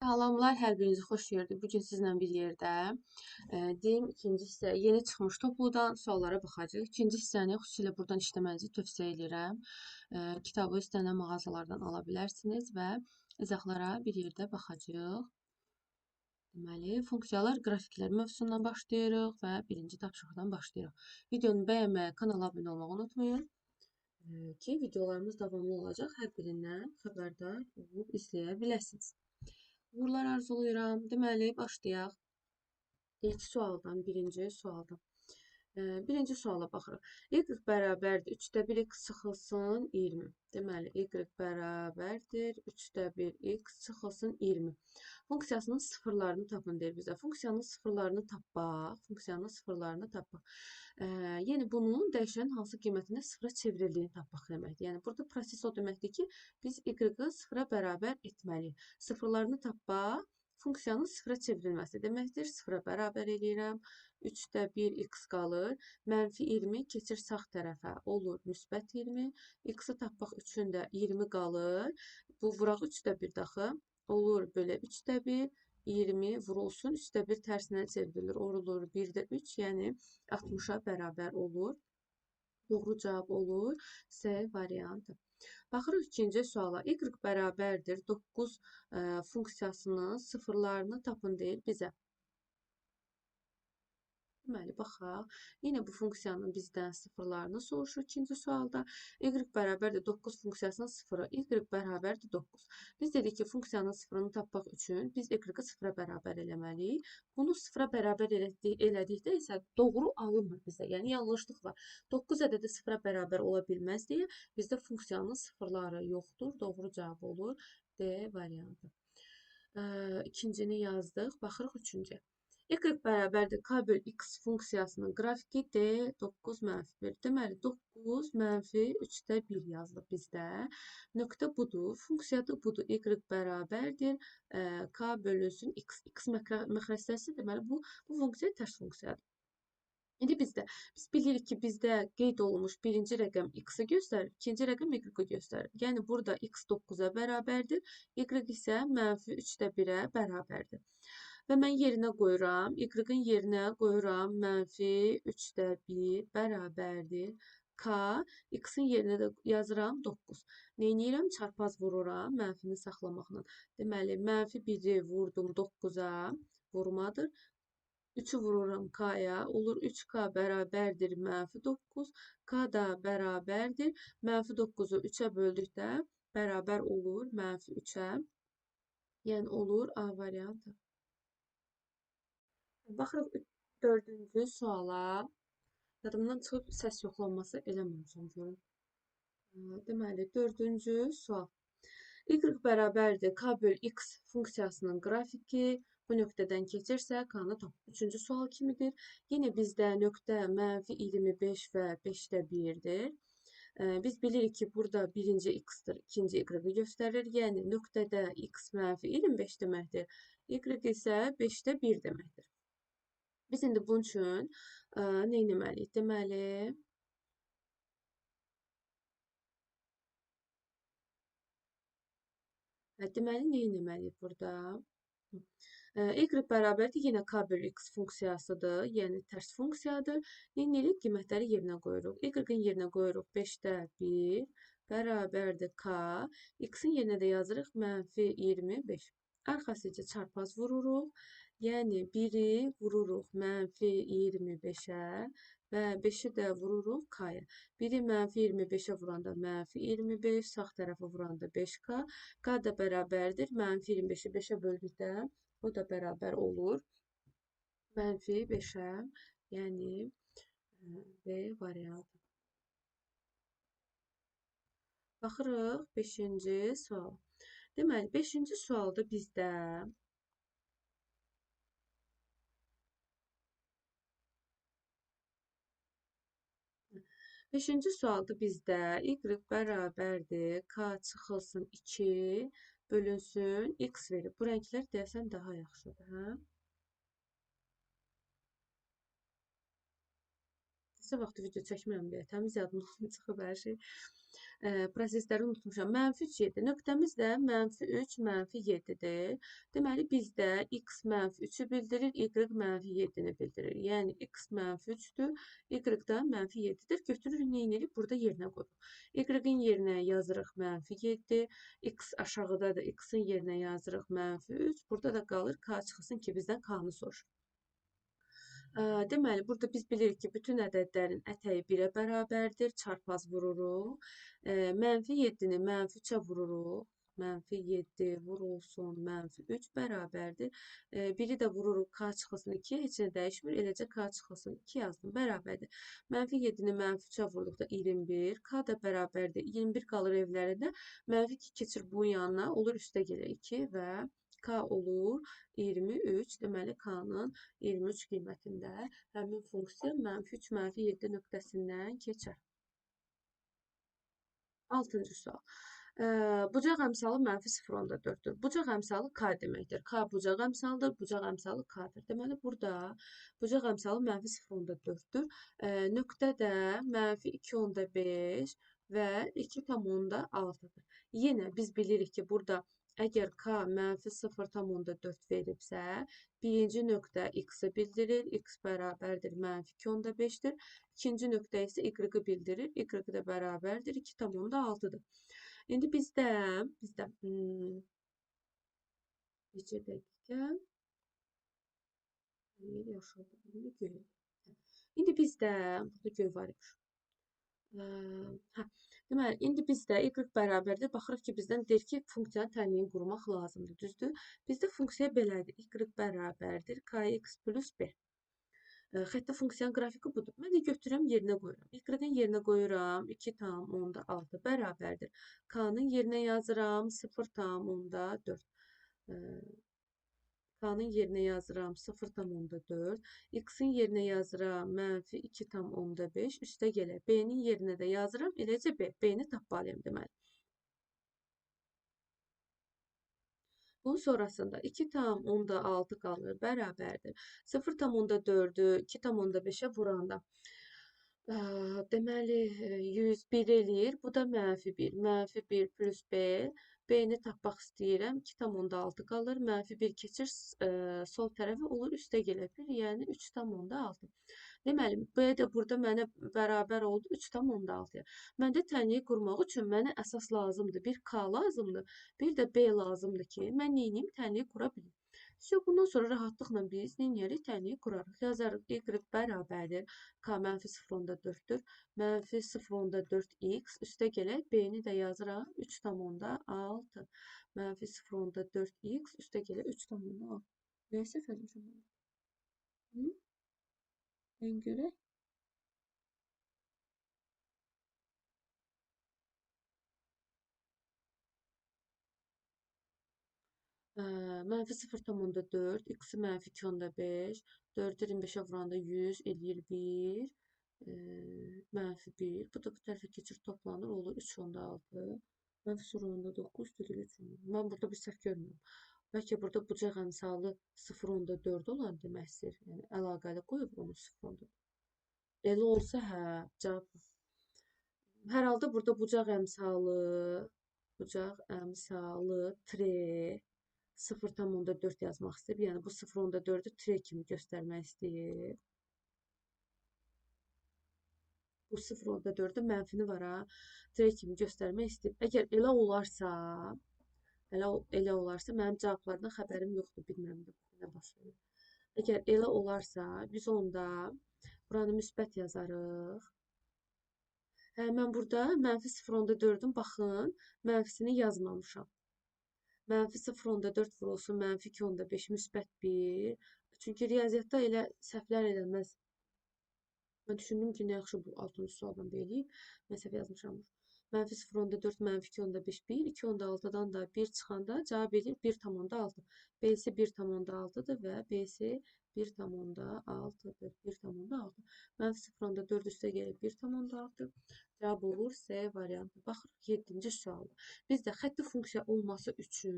Salamlar, hər birinizi xoş gördük. Bugün sizlə bir yerdə deyim ikinci hissə yeni çıxmış topludan suallara baxacağıq. İkinci hissəni xüsusilə buradan işləmənizi tövsiyə edirəm. Kitabı istənilən mağazalardan ala bilərsiniz və izahlara bir yerdə baxacağıq. Deməli, funksiyalar, qrafiklər mövzusundan başlayırıq və birinci tapşırıqdan başlayırıq. Videonu bəyənməyi, kanala abunə olmağı unutmayın ki, videolarımız davamlı olacaq. Hər birindən xəbərdar olub izləyə biləsiniz. Uğurlar arzulayıram. Deməli, başlayaq. İlk sualdan, birinci sualdan. Birinci suala baxırıq. Y bərabərdir 3-də 1 x çıxılsın 20. Deməli, y bərabərdir 3-də 1 x çıxılsın 20. Funksiyasının sıfırlarını tapın deyir bizə. Funksiyanın sıfırlarını tapaq. Yəni, bunun dəyişənin hansı qiymətində sıfıra çevrildiyini tapmaq deməkdir. Yəni, burada proses o deməkdir ki, biz y-ı sıfıra bərabər etməliyik. Sıfırlarını tapaq. Funksiyanın sıfıra çevrilməsi deməkdir. Sıfıra bərabər edirəm. 3-də 1 x qalır. Mənfi 20 keçir sağ tərəfə. Olur müsbət 20. X-ı tapmaq üçün də 20 qalır. Bu vuraq 3-də 1 daxı. Olur belə 3-də 1. 20 vurulsun. 3-də 1 tərsinə çevrilir. Olur 1-də 3. Yəni 60-a bərabər olur. Doğru cavab olur C variantı. Baxırıq ikinci suala. Y bərabərdir 9 funksiyasının sıfırlarını tapın deyir bizə. Deməli, baxaq. Yenə bu funksiyanın bizdən sıfırlarını soruşur ikinci sualda. Y bərabərdir 9 funksiyasının sıfırı. Y bərabərdir 9. Biz dedik ki, funksiyanın sıfırını tapmaq üçün biz y-ı sıfıra bərabər eləməliyik. Bunu sıfıra bərabər elədikdə isə doğru alınmır bizə. Yəni, yanlışlıq var. 9 ədədi sıfıra bərabər ola bilməz deyə bizdə funksiyanın sıfırları yoxdur. Doğru cavab olur D variantı. İkincini yazdıq. Baxırıq üçüncüyə. Y bərabərdir k böl x funksiyasının qrafiki D9 mənfi 1. Deməli, 9 mənfi 3-də 1 yazılıb bizdə. Nöqtə budur, funksiyada budur. Y bərabərdir k bölünsün x. X məxrəstəsi deməli, bu funksiya tərs funksiyadır. İndi biz bilirik ki, bizdə qeyd olunmuş birinci rəqəm x-i göstərir, ikinci rəqəm y-i göstərir. Yəni, burada x 9-a bərabərdir, y isə mənfi 3-də 1-ə bərabərdir. Və mən yerinə qoyuram, y-ın yerinə qoyuram mənfi 3-də 1 bərabərdir. K, x-in yerinə də yazıram 9. Neyniyirəm? Çarpaz vururam mənfini saxlamaqla. Deməli, mənfi 1-i vurdum 9-a, vurmadır. 3-ü vururam k-ya, olur 3k bərabərdir mənfi 9, k da bərabərdir. Mənfi 9-u 3-ə böldükdə bərabər olur mənfi 3-ə. Yəni, olur A variantı. Baxırıq 4-cü suala. Yadımdan çıxıb səs yoxlanması eləməmişəm. Deməli, 4-cü sual. Y bərabərdir k böl x funksiyasının qrafiki bu nöqtədən keçirsə, k-nı tapın. 3-cü sual kimidir. Yenə bizdə nöqtə mənfi 25 və 5-də 1-dir. Biz bilirik ki, burada birinci x-dir, ikinci y-ı göstərir. Yəni, nöqtədə x mənfi 25 deməkdir. Y isə 5-də 1 deməkdir. Biz indi bunun üçün nə etməliyik? Deməli, nə etməliyik burada? Y bərabərdir, yenə k böl x funksiyasıdır, yəni tərs funksiyadır. Neyirik? Qiymətləri yerinə qoyuruq. Y-ın yerinə qoyuruq 5-də 1 bərabərdir k. X-in yerinə də yazırıq mənfi 25. Arxasıca çarpaz vururuq. Yəni, 1-i vururuq mənfi 25-ə və 5-i də vururuq k-ya. 1-i mənfi 25-ə vuranda mənfi 25, sağ tərəfə vuranda 5k. K da bərabərdir. Mənfi 25-i 5-ə böldükdə o da bərabər olur mənfi 5-ə. Yəni, B variantı. Baxırıq 5-ci sual. Deməli, 5-ci sualda bizdə y bərabərdir k çıxılsın 2 bölünsün x verir. Bu rənglər deyəsən daha yaxşıdır, hə? neçə vaxtdır video çəkmirəm deyə təmiz yadımdan çıxıb hər şey. Prosesləri unutmuşam. -3, 7. Nöqtəmiz də -3, -7-dir. Deməli, bizdə x -3-ü bildirir, y -7-ni bildirir. Yəni, x -3-dür, y da -7-dir. Götürürük, neyinirik? Burada yerinə qoyuruq. Y-in yerinə yazırıq -7, x aşağıdadır, x-in yerinə yazırıq -3. Burada da qalır k çıxsın ki, bizdən k-nı soruşur. Deməli, burada biz bilirik ki, bütün ədədlərin ətəyi 1-ə bərabərdir. Çarpaz vururuq. -7-ni -3-ə vururuq. -7 vurulsun -3 bərabərdir. 1-i də vururuq k çıxılsın 2-yə, heç nə dəyişmir. Eləcə k çıxılsın 2 yazdım, bərabərdir. -7-ni -3-ə vurduqda 21, k da bərabərdir. 21 qalır evlərində. -2 keçir bunun yanına, olur üstə gəlir 2 və k olur 23. Deməli, k-nın 23 qiymətində həmin funksiya -3, -7 nöqtəsindən keçər. 6-cı sual. Bucaq əmsalı -0,4-dür. Bucaq əmsalı k deməkdir. K bucaq əmsalıdır, bucaq əmsalı k-dır. Deməli, burada bucaq əmsalı -0,4-dür. Nöqtə də -2,5 və 2,6-dır. Yenə biz bilirik ki, burada əgər k -0,4 veribsə, birinci nöqtə x-i bildirir, x bərabərdir -2,5-dir. İkinci nöqtə isə y-i bildirir, y də bərabərdir 2,6-dır. İndi bizdə neçə dəqiqə? Yaşıldır, göy. İndi bizdə, burada göy var imiş. Deməli, indi bizdə y bərabərdir. Baxırıq ki, bizdən deyir ki, funksiyanın tənliyini qurmaq lazımdır, düzdür? Bizdə funksiya belədir. Y bərabərdir kx plus b. Xəttə funksiyanın qrafiki budur. Mən də götürürəm, yerinə qoyuram. Y-in yerinə qoyuram, 2,6 bərabərdir. K-nın yerinə yazıram, 0,4. K-nın yerinə yazıram 0,4. X-in yerinə yazıram -2,5. Üstə gələ. B-nin yerinə də yazıram. Eləcə B. B-ni tapmalıyam deməli. Bunun sonrasında 2,6 qalır. Bərabərdir. 0,4-ü 2,5-ə vuranda. Deməli, 101 eləyir. Bu da -1. -1 plus B. B-ni tapmaq istəyirəm. 2,6 qalır. -1 keçir sol tərəfə olur. Üstə gələ 1, yəni 3,6. Deməli, B də burada mənə bərabər oldu 3,6-ya. Məndə tənliyi qurmaq üçün mənə əsas lazımdır. Bir K lazımdır, bir də B lazımdır ki, mən neyiniyim? Tənliyi qura bilim. Bundan sonra rahatlıqla biz neyirik? Tənliyi qurarıq. Yazarıq y bərabərdir. K -0,4-dür. -0,4x üstə gələk. B-ni də yazıram 3,6. -0,4x üstə gələk 3,6. Nəyə səhv etmişəm? Ən görək. -0,4, x-i -2,5, 4-ü 25-ə vuranda 100 eləyir 1, -1. Bu da bu tərəfə keçir, toplanır, olur 3,6. -0,9 dedir 3. Mən burada bir səhv görmürəm. Bəlkə burada bucaq əmsalı 0,4 olan deməkdir. Yəni, əlaqəli qoyub onu 0,4. Elə olsa, hə, cavab. Hər halda burada bucaq əmsalı tre 0,4 yazmaq istəyib. Yəni, bu 0,4-ü tre kimi göstərmək istəyir. Bu 0,4-ün mənfini var, ha. Tre kimi göstərmək istəyib. Əgər elə olarsa, mənim cavablardan xəbərim yoxdur, bilmirəm də nə baş verir. Əgər elə olarsa, biz onda buranı müsbət yazarıq. Mən burada -0,4-ün, baxın, mənfisini yazmamışam. -0,4 vurulsun, -2,5, müsbət 1. Çünki riyaziyyatda elə səhvlər eləməz. Mən düşündüm ki, nə yaxşı bu 6-cı sualdan deyilib. Mən səhv yazmışam. -0,4, -2,5, 1. 2,6-dan da 1 çıxanda cavab edir 1,6. B-si 1,6-dır və B-si 1,6-dır. 1,6. -0,4 üstə gəlib 1,6. Cavab olur C variantı. Baxırıq 7-ci sualda. Bizdə xətti funksiya olması üçün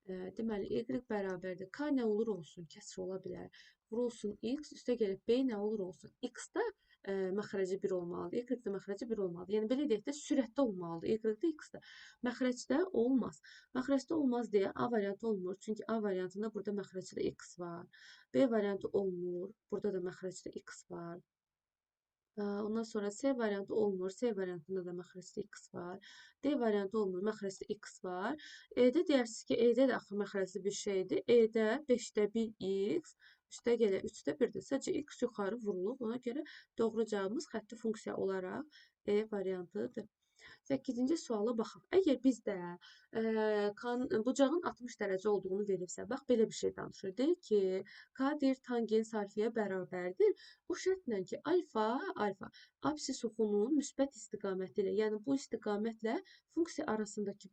Deməli, y bərabərdir. K nə olur olsun, kəsr ola bilər. Vurulsun x, üstə gəlib b nə olur olsun. X-da məxrəci 1 olmalıdır. Y-də məxrəci 1 olmalıdır. Yəni, belə deyək də, sürətdə olmalıdır. Y-də, X-də. Məxrəcdə olmaz. Məxrəcdə olmaz deyə A variantı olmur. Çünki A variantında burada məxrəcdə X var. B variantı olmur. Burada da məxrəcdə X var. Ondan sonra C variantı olmur. C variantında da məxrəcdə X var. D variantı olmur. Məxrəcdə X var. E-də deyərsiniz ki, E-də də axı məxrəcli bir şeydir. E-də 5-də 1 X, üstə gələ 3-də 1-dir. Sadəcə X yuxarı vurulub. Ona görə doğru cavabımız xətti funksiya olaraq E variantıdır. 8-ci suala baxaq. Əgər bizdə bucağın 60 dərəcə olduğunu verirsə, bax belə bir şey danışır. Deyir ki, K deyir tangens alfaya bərabərdir. Bu şərtlə ki, alfa absis oxunun müsbət istiqaməti ilə, yəni bu istiqamətlə funksiya arasındakı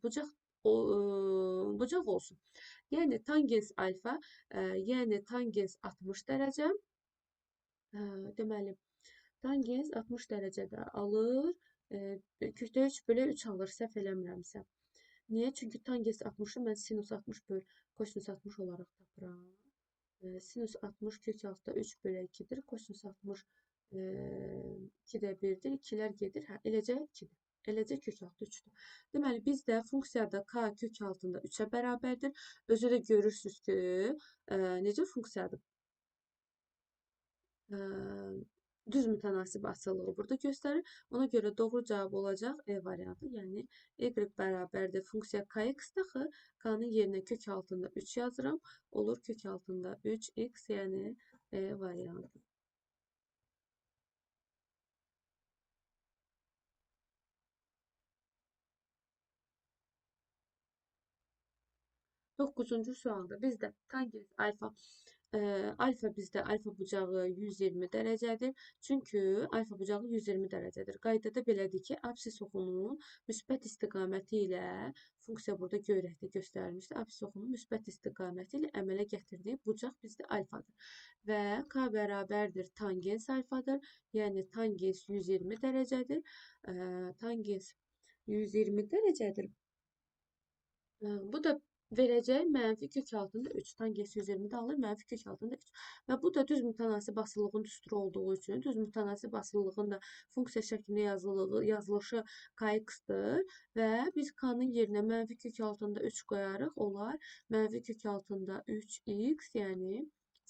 bucaq olsun. Yəni tangens alfa, yəni tangens 60 dərəcə, deməli tangens 60 dərəcədə alır. Kökdə 3 bölü 3 alır, səhv eləmirəmsə. Niyə? Çünki tangens 60-ı mən sinus 60 böl kosinus 60 olaraq tapıram. Sinus 60 kök altda 3 bölü 2-dir. Kosinus 60 2-də 1-dir. 2-lər gedir. Hə, eləcə 2-dir. Eləcə kök altda 3-dür. Deməli, bizdə funksiyada k kök altında 3-ə bərabərdir. Özü də görürsünüz ki, necə funksiyadır? Düz mütənasib asılılığı burada göstərir. Ona görə doğru cavab olacaq E variantı. Yəni, y bərabərdir funksiya kx daxı. K-nın yerinə kök altında 3 yazıram. Olur kök altında 3x, yəni E variantı. Doqquzuncu sualda bizdə tangens alfa alfa bizdə alfa bucağı 120 dərəcədir. Çünki alfa bucağı 120 dərəcədir. Qaydada belədir ki, absis oxunun müsbət istiqaməti ilə funksiya burada göyrəkdə göstərilmişdir. Absis oxunun müsbət istiqaməti ilə əmələ gətirdiyi bucaq bizdə alfadır. Və k bərabərdir tangens alfadır. Yəni tangens 120 dərəcədir. Tangens 120 dərəcədir. Bu da verəcək mənfi kök altında 3. Tangens 120-də alır, mənfi kök altında 3. Və bu da düz mütənasib asılılığın düsturu olduğu üçün, düz mütənasib asılılığın da funksiya şəklində yazılışı kx-dır və biz k-nın yerinə mənfi kök altında 3 qoyarıq, olar mənfi kök altında 3x, yəni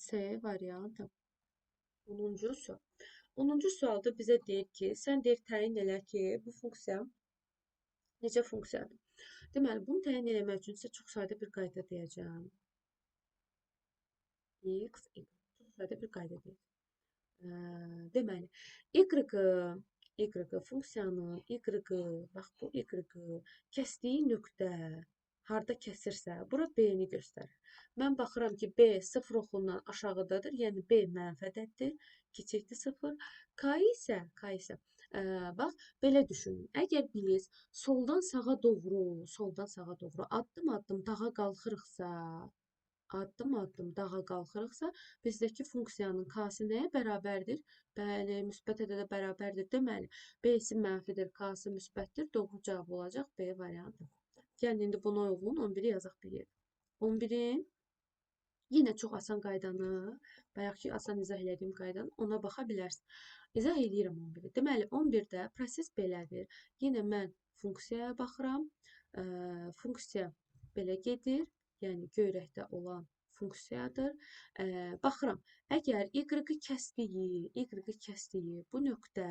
C variantı. 10-cu sual. 10-cu sualda bizə deyir ki, sən deyir təyin elə ki, bu funksiya necə funksiyadır? Deməli, bunu təyin eləmək üçün sizə çox sadə bir qayda deyəcəm. X, Y. Çox sadə bir qayda deyəcəm. Deməli, Y funksiyanın Y, bax bu Y kəsdiyi nöqtə harda kəsirsə, bura B-ni göstərir. Mən baxıram ki, B 0 oxundan aşağıdadır, yəni B mənfi ədəddir, kiçikdir 0. K isə bax, belə düşünün. Əgər biz soldan sağa doğru addım-addım dağa qalxırıqsa, bizdəki funksiyanın k-sı nəyə bərabərdir? Bəli, müsbət ədədə bərabərdir. Deməli, b-si mənfidir, k-sı müsbətdir. Doğru cavab olacaq B variantı. Yəni, indi buna uyğun 11-i yazaq bir yerə. 11-in yenə çox asan qaydanı, bayaqki asan izah elədiyim qaydanı, ona baxa bilərsiniz. İzah edirəm 11-i. Deməli, 11-də proses belədir. Yenə mən funksiyaya baxıram. Funksiya belə gedir. Yəni, göyrəkdə olan funksiyadır. Baxıram, əgər y-i kəsdiyi bu nöqtə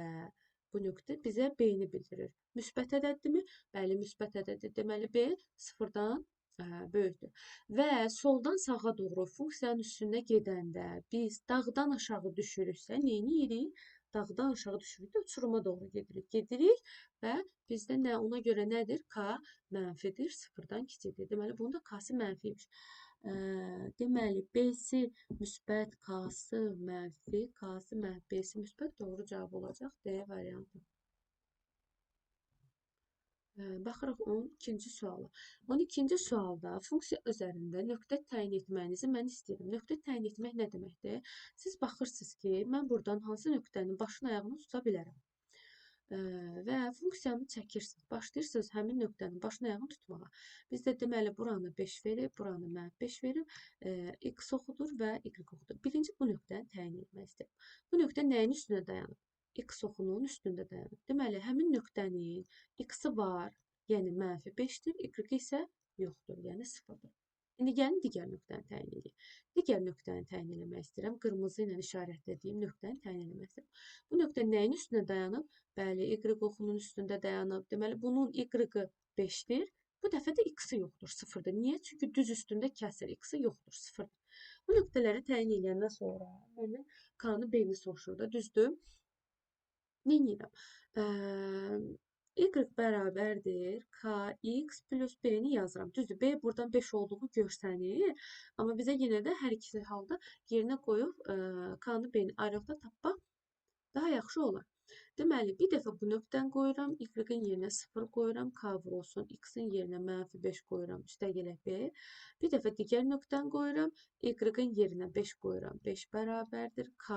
bizə B-ni bildirir. Müsbət ədəddirmi? Bəli, müsbət ədəddir. Deməli, B 0-dan böyükdür. Və soldan sağa doğru funksiyanın üstündə gedəndə biz dağdan aşağı düşürüksə, neyinirik? Dağdan aşağı düşürükdə uçuruma doğru gedirik və bizdə ona görə nədir? K mənfidir, 0-dan kiçikdir. Deməli, bunun da K-sı mənfiymiş. Deməli, B-si müsbət, K-sı mənfi, K-sı mənfi, B-si müsbət doğru cavab olacaq D variantı. Baxırıq 12-ci suala. 12-ci sualda funksiya üzərində nöqtə təyin etməyinizi mən istəyirəm. Nöqtə təyin etmək nə deməkdir? Siz baxırsınız ki, mən buradan hansı nöqtənin başını ayağını tuta bilərəm. Və funksiyanı çəkirsiniz. Başlayırsınız həmin nöqtənin başını ayağını tutmağa. Bizdə deməli buranı 5 verib, buranı mənfi 5 verib, x oxudur və y oxudur. Birinci bu nöqtəni təyin etmək istəyirəm. Bu nöqtə nəyin üstünə dayanıb? X oxunun üstündə dayanıb. Deməli, həmin nöqtənin x-i var, yəni mənfi 5-dir, y isə yoxdur, yəni 0-dır. İndi gəlin digər nöqtəni təyin edək. Digər nöqtəni təyin etmək istəyirəm. Qırmızı ilə işarətlədiyim nöqtəni təyin etmək istəyirəm. Bu nöqtə nəyin üstünə dayanıb? Bəli, y oxunun üstündə dayanıb. Deməli, bunun y-ı 5-dir. Bu dəfə də x-i yoxdur, 0-dır. Niyə? Çünki düz üstündə kəsr, x-i yoxdur, 0-dır. Bu nöqtələri təyin edəndən sonra məndən k-nı b-ni soruşur da, düzdür? Neynirəm? Y bərabərdir kx plus b-ni yazıram. Düzdür, b buradan 5 olduğu görsənir. Amma bizə yenə də hər ikisi halda yerinə qoyub k-nı b-ni ayrıqda tapmaq daha yaxşı olar. Deməli, bir dəfə bu nöqtəni qoyuram, y-in yerinə 0 qoyuram, k vurulsun, x-in yerinə mənfi 5 qoyuram, üstə gələk b. Bir dəfə digər nöqtəni qoyuram, y-in yerinə 5 qoyuram, 5 bərabərdir, k,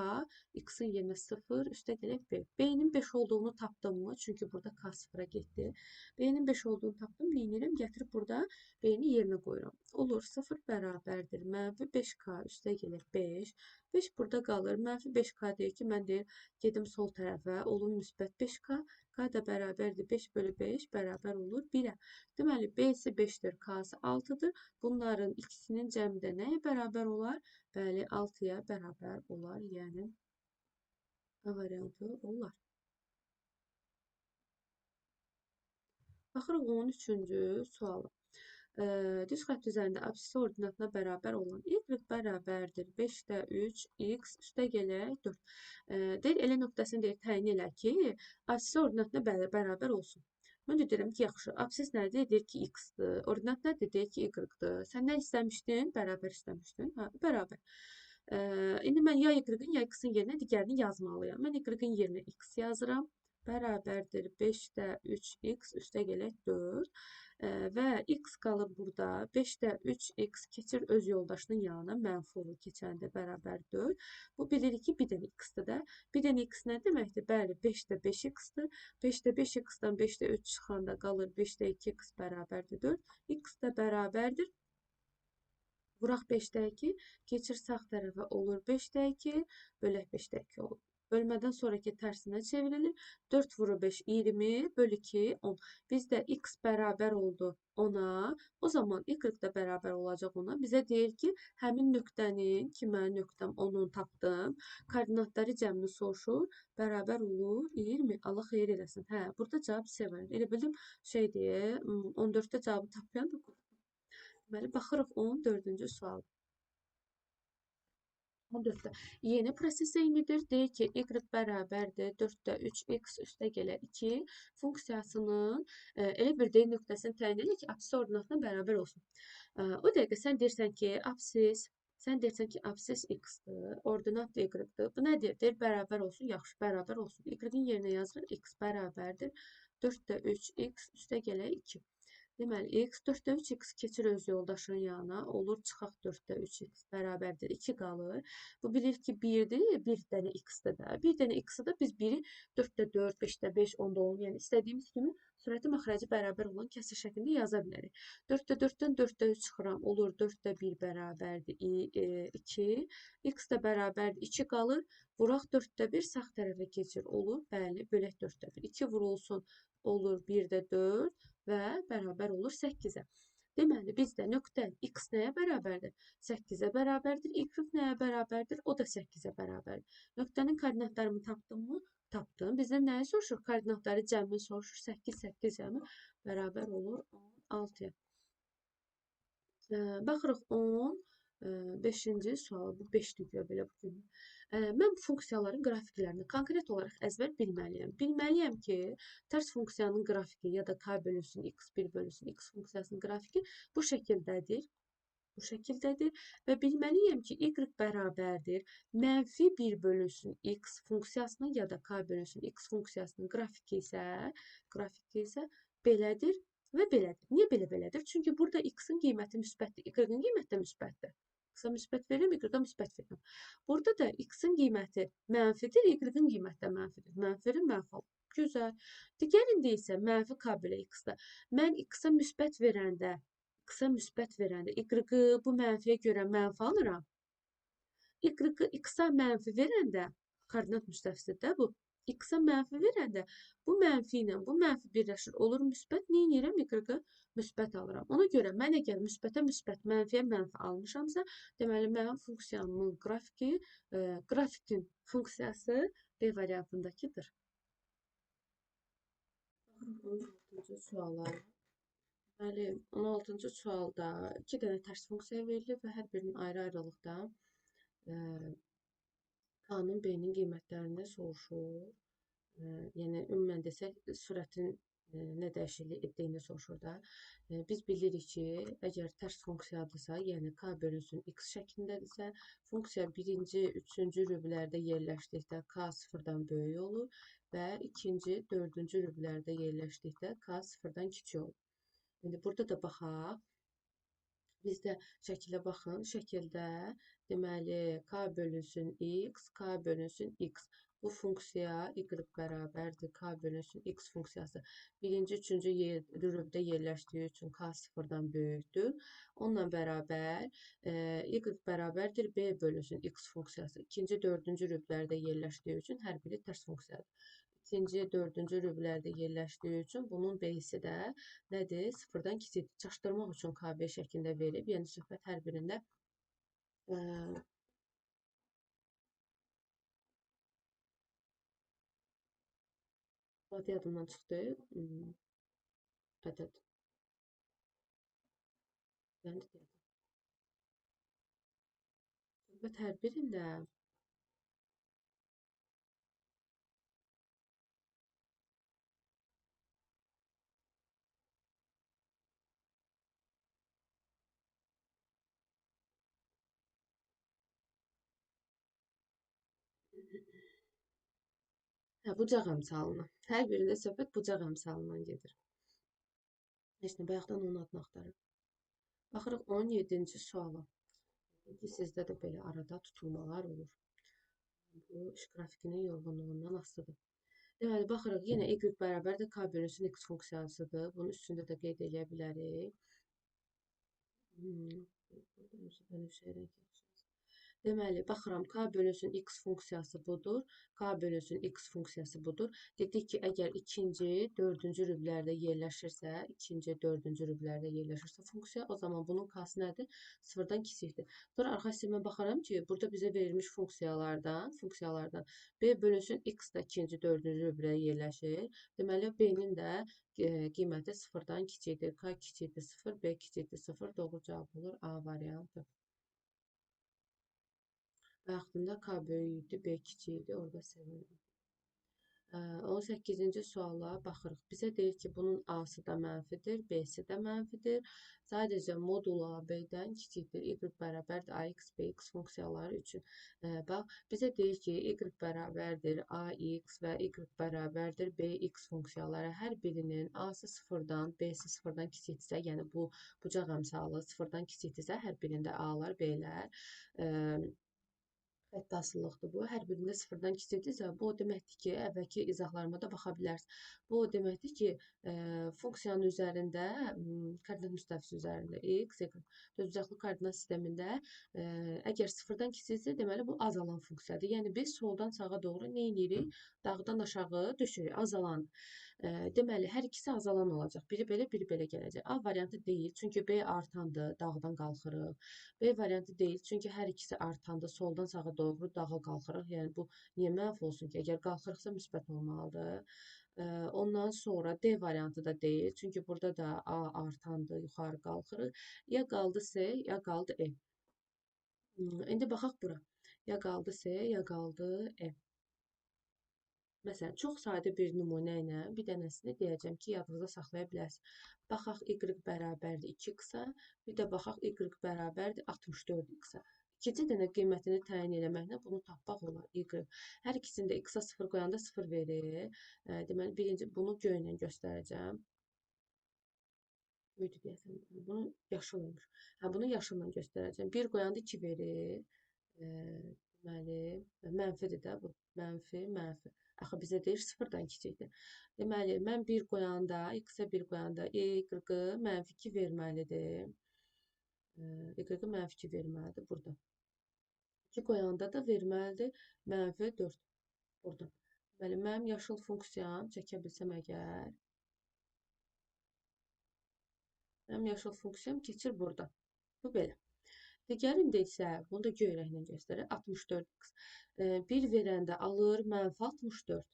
x-in yerinə 0, üstə gələk b. B-nin 5 olduğunu tapdımmı? Çünki burada k 0-a getdi. B-nin 5 olduğunu tapdım, neyinirəm? Gətirib burada b-ni yerinə qoyuram. Olur, 0 bərabərdir, mənfi 5k, üstə gələk 5. 5 burada qalır, mənfi 5k deyir ki, mən deyir, gedim sol tərəfə, olur müsbət 5k, k da bərabərdir 5 bölü 5 bərabər olur 1-ə. Deməli, b-si 5-dir, k-sı 6-dır. Bunların ikisinin cəmi də nəyə bərabər olar? Bəli, 6-ya bərabər olar, yəni A variantı olar. Baxırıq 13-cü suala. Düz xətt üzərində absisi ordinatına bərabər olan y bərabərdir 5-də 3, x üstə gələk 4. Deyir, elə nöqtəsini deyir, təyin elə ki, absisi ordinatına bərabər olsun. Mən də deyirəm ki, yaxşı, absis nədir? Deyir ki, x-dır. Ordinat nədir? Deyir ki, y-dır. Sən nə istəmişdin? Bərabər istəmişdin. Hə, bərabər. İndi mən ya y-in, ya x-in yerinə digərini yazmalıyam. Mən y-in yerinə x yazıram. Bərabərdir 5-də 3x üstə gələk 4. Və x qalır burada. 5-də 3x keçir öz yoldaşının yanına. Mənfi olur keçəndə bərabər 4. Bu bilirik ki, bir dənə x-dir də. Bir dənə x nə deməkdir? Bəli, 5-də 5x-dır. 5-də 5x-dan 5-də 3 çıxanda qalır 5-də 2x bərabərdir 4. X də bərabərdir. Vuraq 5-də 2, keçir sağ tərəfə olur 5-də 2, bölək 5-də 2 olur. Bölmədən sonraki tərsinə çevrilir. 4 vurur 5, 20, bölü 2, 10. Bizdə x bərabər oldu 10-a. O zaman y da bərabər olacaq 10-a. Bizə deyir ki, həmin nöqtənin, ki, mən nöqtəm 10-u tapdım, koordinatları cəmini soruşur, bərabər olur 20. Allah xeyir eləsin. Hə, burada cavab C var. Elə bildim, şeydir, 14-də cavabı tapmayan da deməli, baxırıq 14-cü sual. 14-də yeni proses eynidir. Deyir ki, y bərabərdir 4-də 3x üstə gələ 2 funksiyasının elə bir D nöqtəsini təyin edir ki, absis ordinatına bərabər olsun. O dəqiqə sən deyirsən ki, absis x-dır, ordinat y-dır. Bu nədir? Deyir, bərabər olsun, yaxşı, bərabər olsun. Y-in yerinə yazılır, x bərabərdir 4-də 3x üstə gələ 2. Deməli, x 4-də 3x keçir öz yoldaşının yanına, olur çıxaq 4-də 3x bərabərdir 2 qalır. Bu bilir ki, 1-dir, bir dənə x-dir də. Bir dənə x-i də biz 1-i 4-də 4, 5-də 5, 10-da 10, yəni istədiyimiz kimi sürəti məxrəci bərabər olan kəsr şəklində yaza bilərik. 4-də 4-dən 4-də 3 çıxıram, olur 4-də 1 bərabərdir 2, x də bərabərdir 2 qalır. Vuraq 4-də 1 sağ tərəfə keçir, olur, bəli, bölək 4-də 1. 2 vurulsun, olur 1-də 4 və bərabər olur 8-ə. Deməli, bizdə nöqtə x nəyə bərabərdir? 8-ə bərabərdir. Y nəyə bərabərdir? O da 8-ə bərabərdir. Nöqtənin koordinatlarını tapdımmı? Tapdım. Bizdən nəyi soruşur? Koordinatları cəmini soruşur. 8, 8 cəmi bərabər olur 16-ya. Baxırıq 15-ci sual, bu 5-dir belə bugün. Mən funksiyaların qrafiklərini konkret olaraq əzbər bilməliyəm. Bilməliyəm ki, tərs funksiyanın qrafiki ya da k bölünsün x1 bölünsün x funksiyasının qrafiki bu şəkildədir. Bu şəkildədir və bilməliyəm ki, y bərabərdir mənfi 1 bölünsün x funksiyasının ya da k bölünsün x funksiyasının qrafiki isə belədir və belədir. Niyə belədir? Çünki burada x-in qiyməti müsbətdir, y-in qiyməti də müsbətdir. X-a müsbət verirəm, y-a müsbət verirəm. Burada da x-in qiyməti mənfidir, y-in qiyməti də mənfidir. Mənfi verir, mənfi alır. Gözəl. Digərində isə mənfi k bölü x-də. Mən x-a müsbət verəndə y-ı bu mənfiyə görə mənfi alıram. Y-ı x-a mənfi verəndə, koordinat müstəvisiddə bu, x-a mənfi verəndə bu mənfi ilə bu mənfi birləşir, olur müsbət. Neynirəm? Y-ı müsbət alıram. Ona görə mən əgər müsbətə müsbət, mənfiyə mənfi almışamsa, deməli mənim funksiyamın qrafikin funksiyası B variantındakıdır. 16-cı suala. Deməli, 16-cı sualda 2 dənə tərs funksiya verilib və hər birinin ayrı-ayrılıqda K-nın B-nin qiymətlərini soruşur. Yəni, ümumən desək, sürətin nə dəyişiklik etdiyini soruşur da. Biz bilirik ki, əgər tərs funksiyadırsa, yəni K bölünsün X şəklindədirsə, funksiya birinci, üçüncü rüblərdə yerləşdikdə K sıfırdan böyük olur və ikinci, dördüncü rüblərdə yerləşdikdə K sıfırdan kiçik olur. İndi burada da baxaq. Bizdə şəkilə baxın. Şəkildə deməli K bölünsün X, K bölünsün X. Bu funksiya y bərabərdir K bölünsün X funksiyası. Birinci, üçüncü rübdə yerləşdiyi üçün K sıfırdan böyükdür. Onunla bərabər y bərabərdir B bölünsün X funksiyası. İkinci, dördüncü rüblərdə yerləşdiyi üçün hər biri tərs funksiyadır. İkinci, dördüncü rüblərdə yerləşdiyi üçün bunun B-si də nədir? Sıfırdan kiçikdir. Çaşdırmaq üçün KB şəklində verib. Yəni, söhbət hər birində adı yadımdan çıxdı. Ədəd. Yəni, söhbət hər birində bucaq əmsalına. Hər birində söhbət bucaq əmsalından gedir. Heç nə, bayaqdan onun adını axtarır. Baxırıq 17-ci suala. Sizdə də belə arada tutulmalar olur. Bu, iş qrafikinin yorğunluğundan asılıdır. Deməli, baxırıq, yenə y bərabərdir K bölünsün X funksiyasıdır. Bunun üstündə də qeyd edə bilərik. Deməli, baxıram, K bölünsün X funksiyası budur. K bölünsün X funksiyası budur. Dedik ki, əgər ikinci, dördüncü rüblərdə yerləşirsə, funksiya, o zaman bunun K-sı nədir? Sıfırdan kiçikdir. Sonra arxa sistemə baxaram ki, burada bizə verilmiş funksiyalardan B bölünsün X da ikinci, dördüncü rüblərdə yerləşir. Deməli, B-nin də qiyməti sıfırdan kiçikdir. K kiçikdir 0, B kiçikdir 0. Doğru cavab olur A variantı. Vaxtında K böyük idi, B kiçik idi. Orada sevindim. 18-ci suala baxırıq. Bizə deyir ki, bunun A-sı da mənfidir, B-si də mənfidir. Sadəcə modul AB-dən kiçikdir. Y bərabərdir AX, BX funksiyaları üçün. Bax, bizə deyir ki, Y bərabərdir AX və Y bərabərdir BX funksiyaları. Hər birinin A-sı sıfırdan, B-si sıfırdan kiçikdirsə, yəni bu bucaq əmsalı sıfırdan kiçikdirsə, hər birində A-lar, B-lər xətt asılılıqdır bu. Hər birində sıfırdan kiçikdirsə, bu o deməkdir ki, əvvəlki izahlarıma da baxa bilərsiniz. Bu o deməkdir ki, funksiyanın üzərində, koordinat müstəvisi üzərində x, y, dözəcəkli koordinat sistemində əgər sıfırdan kiçikdirsə, deməli bu azalan funksiyadır. Yəni biz soldan sağa doğru nə edirik? Dağdan aşağı düşürük, azalan. Deməli, hər ikisi azalan olacaq. Biri belə, biri belə gələcək. A variantı deyil, çünki B artandır, dağdan qalxırıq. B variantı deyil, çünki hər ikisi artandır, soldan sağa doğru dağa qalxırıq. Yəni bu niyə mənfi olsun ki? Əgər qalxırıqsa müsbət olmalıdır. Ondan sonra D variantı da deyil, çünki burada da A artandır, yuxarı qalxırıq. Ya qaldı C, ya qaldı E. İndi baxaq bura. Ya qaldı C, ya qaldı E. Məsələn, çox sadə bir nümunə ilə bir dənəsini deyəcəm ki, yadınızda saxlaya bilərsiniz. Baxaq y bərabərdir 2x-a, bir də baxaq y bərabərdir 64x-a. İkinci dənə qiymətini təyin eləməklə bunu tapmaq olar. Y. Hər ikisində x-a 0 qoyanda 0 verir. Deməli, birinci bunu göylə göstərəcəm. Buydu deyəsən. Bunu yaşıl olmuş. Bunu yaşılla göstərəcəm. 1 qoyanda 2 verir. Deməli, mənfidir də bu. Mənfi, mənfi. Axı bizə deyir sıfırdan kiçikdir. Deməli, mən 1 qoyanda, x-ə 1 qoyanda y-ı -2 verməlidir. Y-ı -2 verməlidir burada. 2 qoyanda da verməlidir -4 burada. Deməli, mənim yaşıl funksiyam çəkə bilsəm əgər, mənim yaşıl funksiyam keçir burada. Bu belə. Digərində isə, bunu da göy rənglə göstərir, 64x. 1 verəndə alır -64.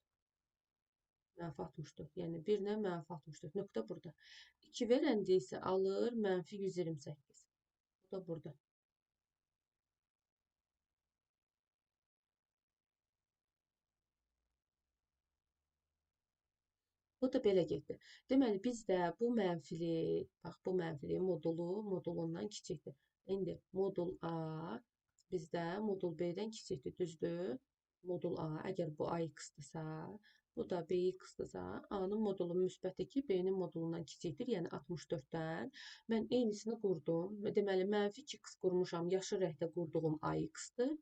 -64. Yəni 1 ilə -64. Nöqtə burada. 2 verəndə isə alır -128. Bu da burada. Bu da belə getdi. Deməli, bizdə bu mənfili, bax bu mənfili modulundan kiçikdir. İndi modul A bizdə modul B-dən kiçikdir, düzdür? Modul A, əgər bu AX-dırsa, bu da BX-dırsa, A-nın modulu müsbət 2, B-nin modulundan kiçikdir, yəni 64-dən. Mən eynisini qurdum. Deməli, -2x qurmuşam, yaşıl rəngdə qurduğum AX-dır.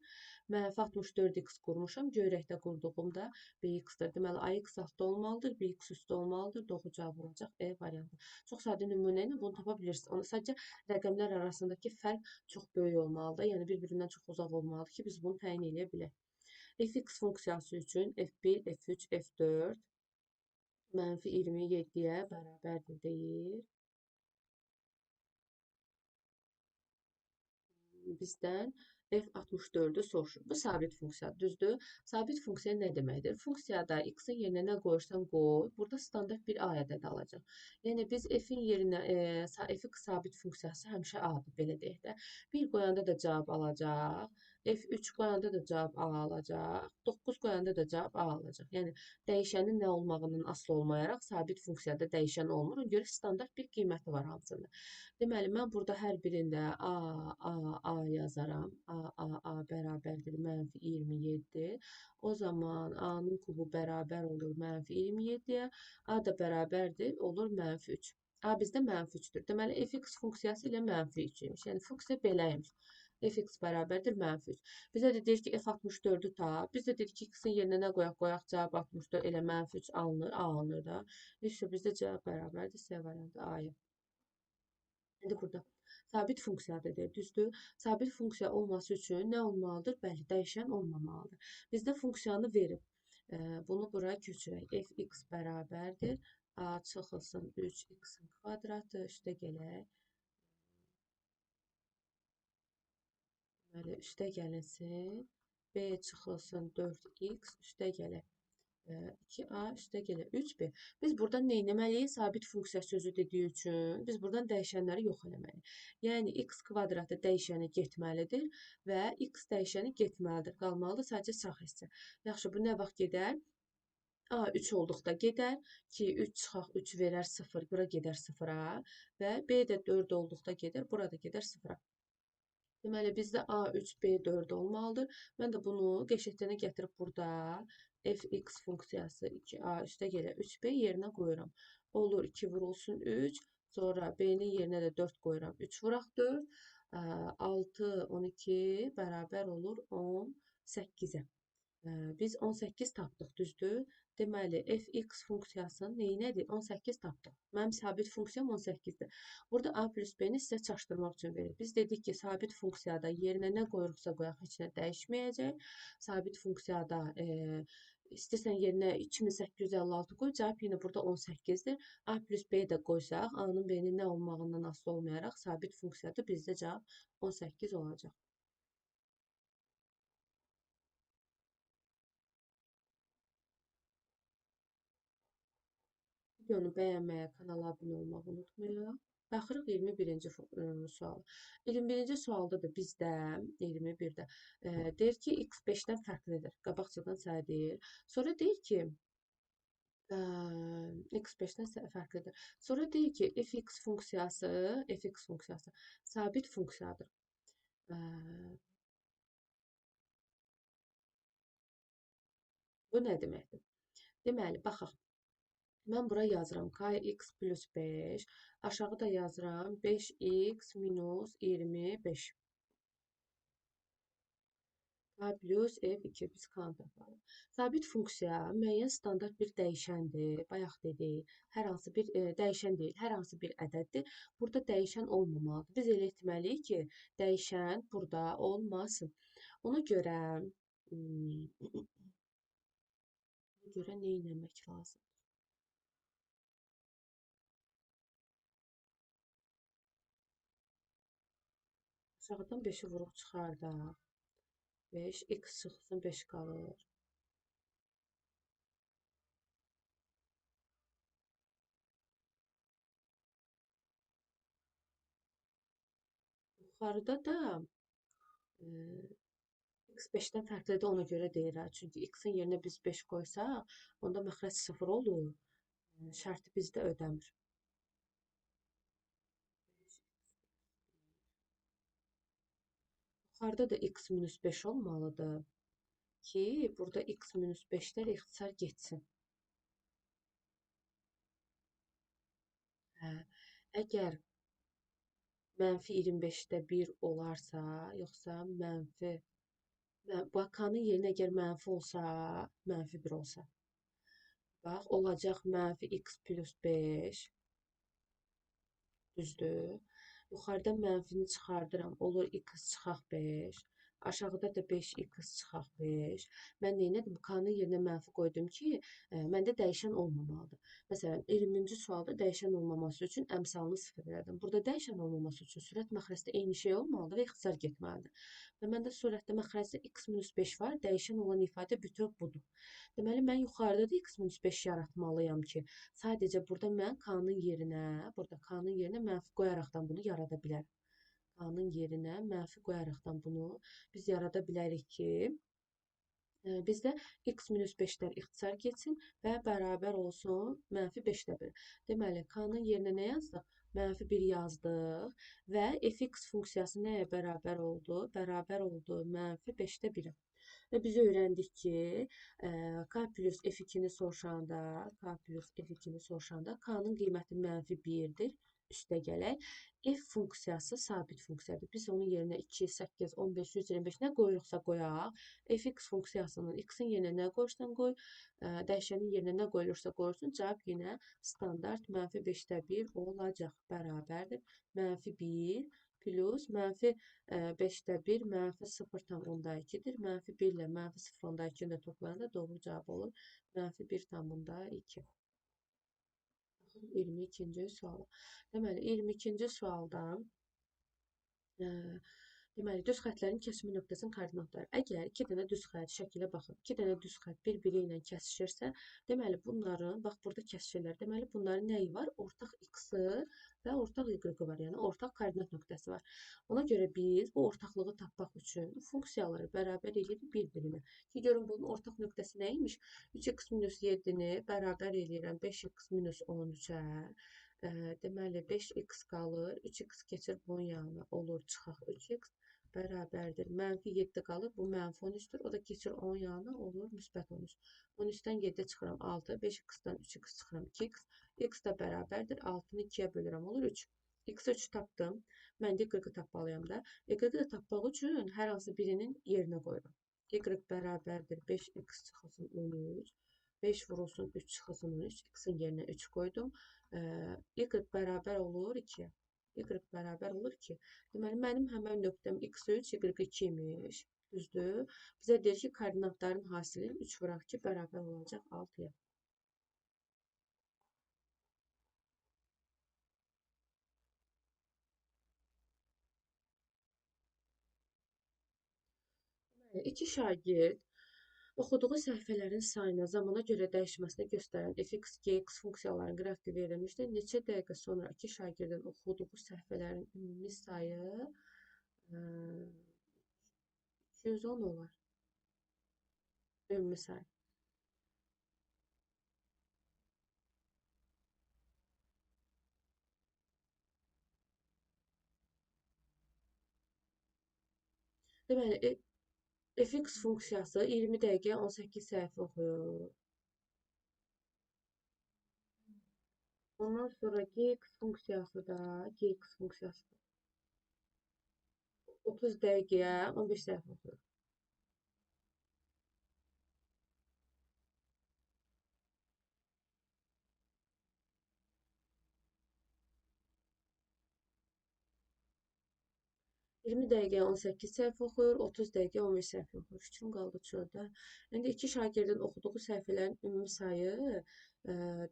-64x qurmuşam, göy rəngdə qurduğum da BX-dir. Deməli, AX altda olmalıdır, BX üstdə olmalıdır. Doğru cavab olacaq E variantı. Çox sadə nümunə ilə bunu tapa bilirsiniz. Onu sadəcə rəqəmlər arasındakı fərq çox böyük olmalıdır. Yəni bir-birindən çox uzaq olmalıdır ki, biz bunu təyin edə bilək. Fx funksiyası üçün f1, f3, f4 -27-yə bərabərdir deyir. Bizdən f64-ü soruşur. Bu sabit funksiyadır, düzdür? Sabit funksiya nə deməkdir? Funksiyada x-in yerinə nə qoyursan qoy, burada standart bir a ədədi alacaq. Yəni biz f-in yerinə f(x) sabit funksiyası həmişə a-dır, belə deyək də. 1 qoyanda da cavab alacaq. F3 qoyanda da cavab A alacaq. 9 qoyanda da cavab A alacaq. Yəni dəyişənin nə olmağından asılı olmayaraq sabit funksiyada dəyişən olmur. Ona görə standart bir qiyməti var hamısında. Deməli, mən burada hər birində A yazaram. A bərabərdir -27. O zaman A-nın kubu bərabər olur -27-yə. A da bərabərdir, olur -3. A bizdə -3-dür. Deməli, fx funksiyası ilə -3 imiş. Yəni, funksiya beləymiş. Fx bərabərdir -3. Bizə də deyir ki, f64-ü tap. Biz də dedik ki, x-in yerinə nə qoyaq? Qoyaq cavab 64 elə -3 alınır, A alınır da. İşte bizdə cavab bərabərdir C variantı A-ya. İndi burada sabit funksiyadır deyir, düzdür? Sabit funksiya olması üçün nə olmalıdır? Bəli, dəyişən olmamalıdır. Bizdə funksiyanı verib. Bunu bura köçürək. Fx bərabərdir. A çıxılsın 3x-in kvadratı üstə gələk. Deməli, üstə gəlinsin. B çıxılsın 4x üstə gələk. 2a üstə gələ 3b. Biz buradan nə etməliyik? Sabit funksiya sözü dediyi üçün biz buradan dəyişənləri yox eləməliyik. Yəni x kvadratı dəyişəni getməlidir və x dəyişəni getməlidir. Qalmalıdır sadəcə sağ hissə. Yaxşı, bu nə vaxt gedər? A 3 olduqda gedər ki, 3 çıxaq 3 verər 0, bura gedər 0-a və B də 4 olduqda gedər, burada gedər 0-a. Deməli, bizdə A3, B4 olmalıdır. Mən də bunu qəşəngcə gətirib burada fx funksiyası 2a üstə gələ 3b yerinə qoyuram. Olur 2 vurulsun 3, sonra b-nin yerinə də 4 qoyuram. 3 vuraq 4, 6, 12 bərabər olur 18-ə. Biz 18 tapdıq, düzdür? Deməli, fx funksiyasının neyinədir? 18 tapdıq. Mənim sabit funksiyam 18-dir. Burada a plus b-ni sizə çaşdırmaq üçün verir. Biz dedik ki, sabit funksiyada yerinə nə qoyuruqsa qoyaq, heç nə dəyişməyəcək. Sabit funksiyada istəsən yerinə 2856 qoy, cavab yenə burada 18-dir. A plus b də qoysaq, a-nın b-nin nə olmağından asılı olmayaraq sabit funksiyada bizdə cavab 18 olacaq. Videonu bəyənməyə, kanala abunə olmağı unutmayın. Baxırıq 21-ci suala. 21-ci sualda da bizdə 21-də deyir ki, x 5-dən fərqlidir. Qabaqcadan səhə deyir. Sonra deyir ki, x 5-dən fərqlidir. Sonra deyir ki, fx funksiyası sabit funksiyadır. Bu nə deməkdir? Deməli, baxaq. Mən bura yazıram kx plus 5, aşağıda yazıram 5x minus 25. A plus F2 biz k-nı tapmalıyıq. Sabit funksiya müəyyən standart bir dəyişəndir. Bayaq dedik, hər hansı bir dəyişən deyil, hər hansı bir ədəddir. Burada dəyişən olmamalıdır. Biz elə etməliyik ki, dəyişən burada olmasın. Ona görə nə etmək lazım? Aşağıdan 5-i vuruq çıxardaq. 5, x çıxsın 5 qalır. Yuxarıda da e, x 5-dən fərqlidir, ona görə deyirəm. Çünki x-in yerinə biz 5 qoysaq, onda məxrəc 0 olur. Şərti bizdə ödəmir. Yuxarıda da x minus 5 olmalıdır ki, burada x minus 5-lər ixtisar getsin. Əgər mənfi 25-də 1 olarsa, yoxsa mənfi k-nın yerinə əgər mənfi olsa, mənfi 1 olsa. Bax, olacaq mənfi x plus 5. Düzdür. Yuxarıdan mənfini çıxardıram. Olur x çıxaq 5. Aşağıda da 5x çıxaq 5. Mən neylədim? K-nın yerinə mənfi qoydum ki, məndə dəyişən olmamalıdır. Məsələn, 20-ci sualda dəyişən olmaması üçün əmsalını 0 elədim. Burada dəyişən olmaması üçün sürət məxrəcdə eyni şey olmalıdır və ixtisar getməlidir. Və məndə surətdə məxrəcdə x-5 var, dəyişən olan ifadə bütöv budur. Deməli, mən yuxarıda da x-5 yaratmalıyam ki, sadəcə burada mən k-nın yerinə, mənfi qoyaraqdan bunu yarada bilərəm. K-nın yerinə mənfi qoyaraqdan bunu biz yarada bilərik ki, bizdə x-5-lər ixtisar getsin və bərabər olsun mənfi 5-də 1. Deməli, k-nın yerinə nə yazdıq? Mənfi 1 yazdıq və fx funksiyası nəyə bərabər oldu? Bərabər oldu mənfi 5-də 1-ə. Və biz öyrəndik ki, k plus f2-ni soruşanda k-nın qiyməti mənfi 1-dir. Üstə gələk. F funksiyası sabit funksiyadır. Biz onun yerinə 2, 8, 15, 125 nə qoyuruqsa qoyaq. Fx funksiyasının x-in yerinə nə qoyursan qoy, dəyişənin yerinə nə qoyulursa qoyulsun, cavab yenə standart mənfi 5-də 1 olacaq. Bərabərdir. Mənfi 1 plus mənfi 5-də 1 mənfi 0,2-dir. Mənfi 1 ilə mənfi 0,2-ni də toplayanda doğru cavab olur. Mənfi 1,2. 22-ci sual. Deməli, 22-ci sualdan deməli, düz xətlərin kəsmə nöqtəsinin koordinatları. Əgər iki dənə düz xətt şəkilə baxın, iki dənə düz xətt bir-biri ilə kəsişirsə, deməli, bunların, bax, burada kəsişirlər. Deməli, bunların nəyi var? Ortaq x-ı və ortaq y-ı var, yəni ortaq koordinat nöqtəsi var. Ona görə biz bu ortaqlığı tapmaq üçün funksiyaları bərabər edirik bir-birinə. Ki, görün, bunun ortaq nöqtəsi nəymiş? 3x minus 7-ni bərabər edirəm 5x minus 13-ə. Deməli, 5x qalır, 3x keçir bunun yanına, olur, çıxaq 3x. Bərabərdir. Mənfi 7 qalır. Bu mənfi 13-dür. O da keçir 10 yanına olur. Müsbət 13. 13-dən 7 çıxıram 6. 5x-dan 3x çıxıram 2x. X da bərabərdir. 6-nı 2-yə bölürəm. Olur 3. X-i 3 tapdım. Mən də y-ı tapmalıyam da. Y-ı da tapmaq üçün hər hansı birinin yerinə qoyuram. Y bərabərdir. 5x çıxılsın 13. 5 vurulsun 3 çıxılsın 13. X-in yerinə 3 qoydum. Y bərabər olur 2. Y bərabər olur 2. Deməli, mənim həmən nöqtəm x3, y2 imiş. Düzdür. Bizə deyir ki, koordinatların hasilini 3 vuraq ki, bərabər olacaq 6-ya. İki şagird oxuduğu səhifələrin sayına zamana görə dəyişməsini göstərən fx, gx funksiyalarının qrafiki verilmişdir. Neçə dəqiqə sonra iki şagirdin oxuduğu səhifələrin ümumi sayı 210 olar. Ümumi sayı. Deməli, fx funksiyası 20 dəqiqəyə 18 səhifə oxuyur. Ondan sonra gx funksiyası da 30 dəqiqəyə 15 səhifə oxuyur. 20 dəqiqəyə 18 səhifə oxuyur, 30 dəqiqəyə 15 səhifə oxuyur. Fikrim qaldı çöldə. İndi iki şagirdin oxuduğu səhifələrin ümumi sayı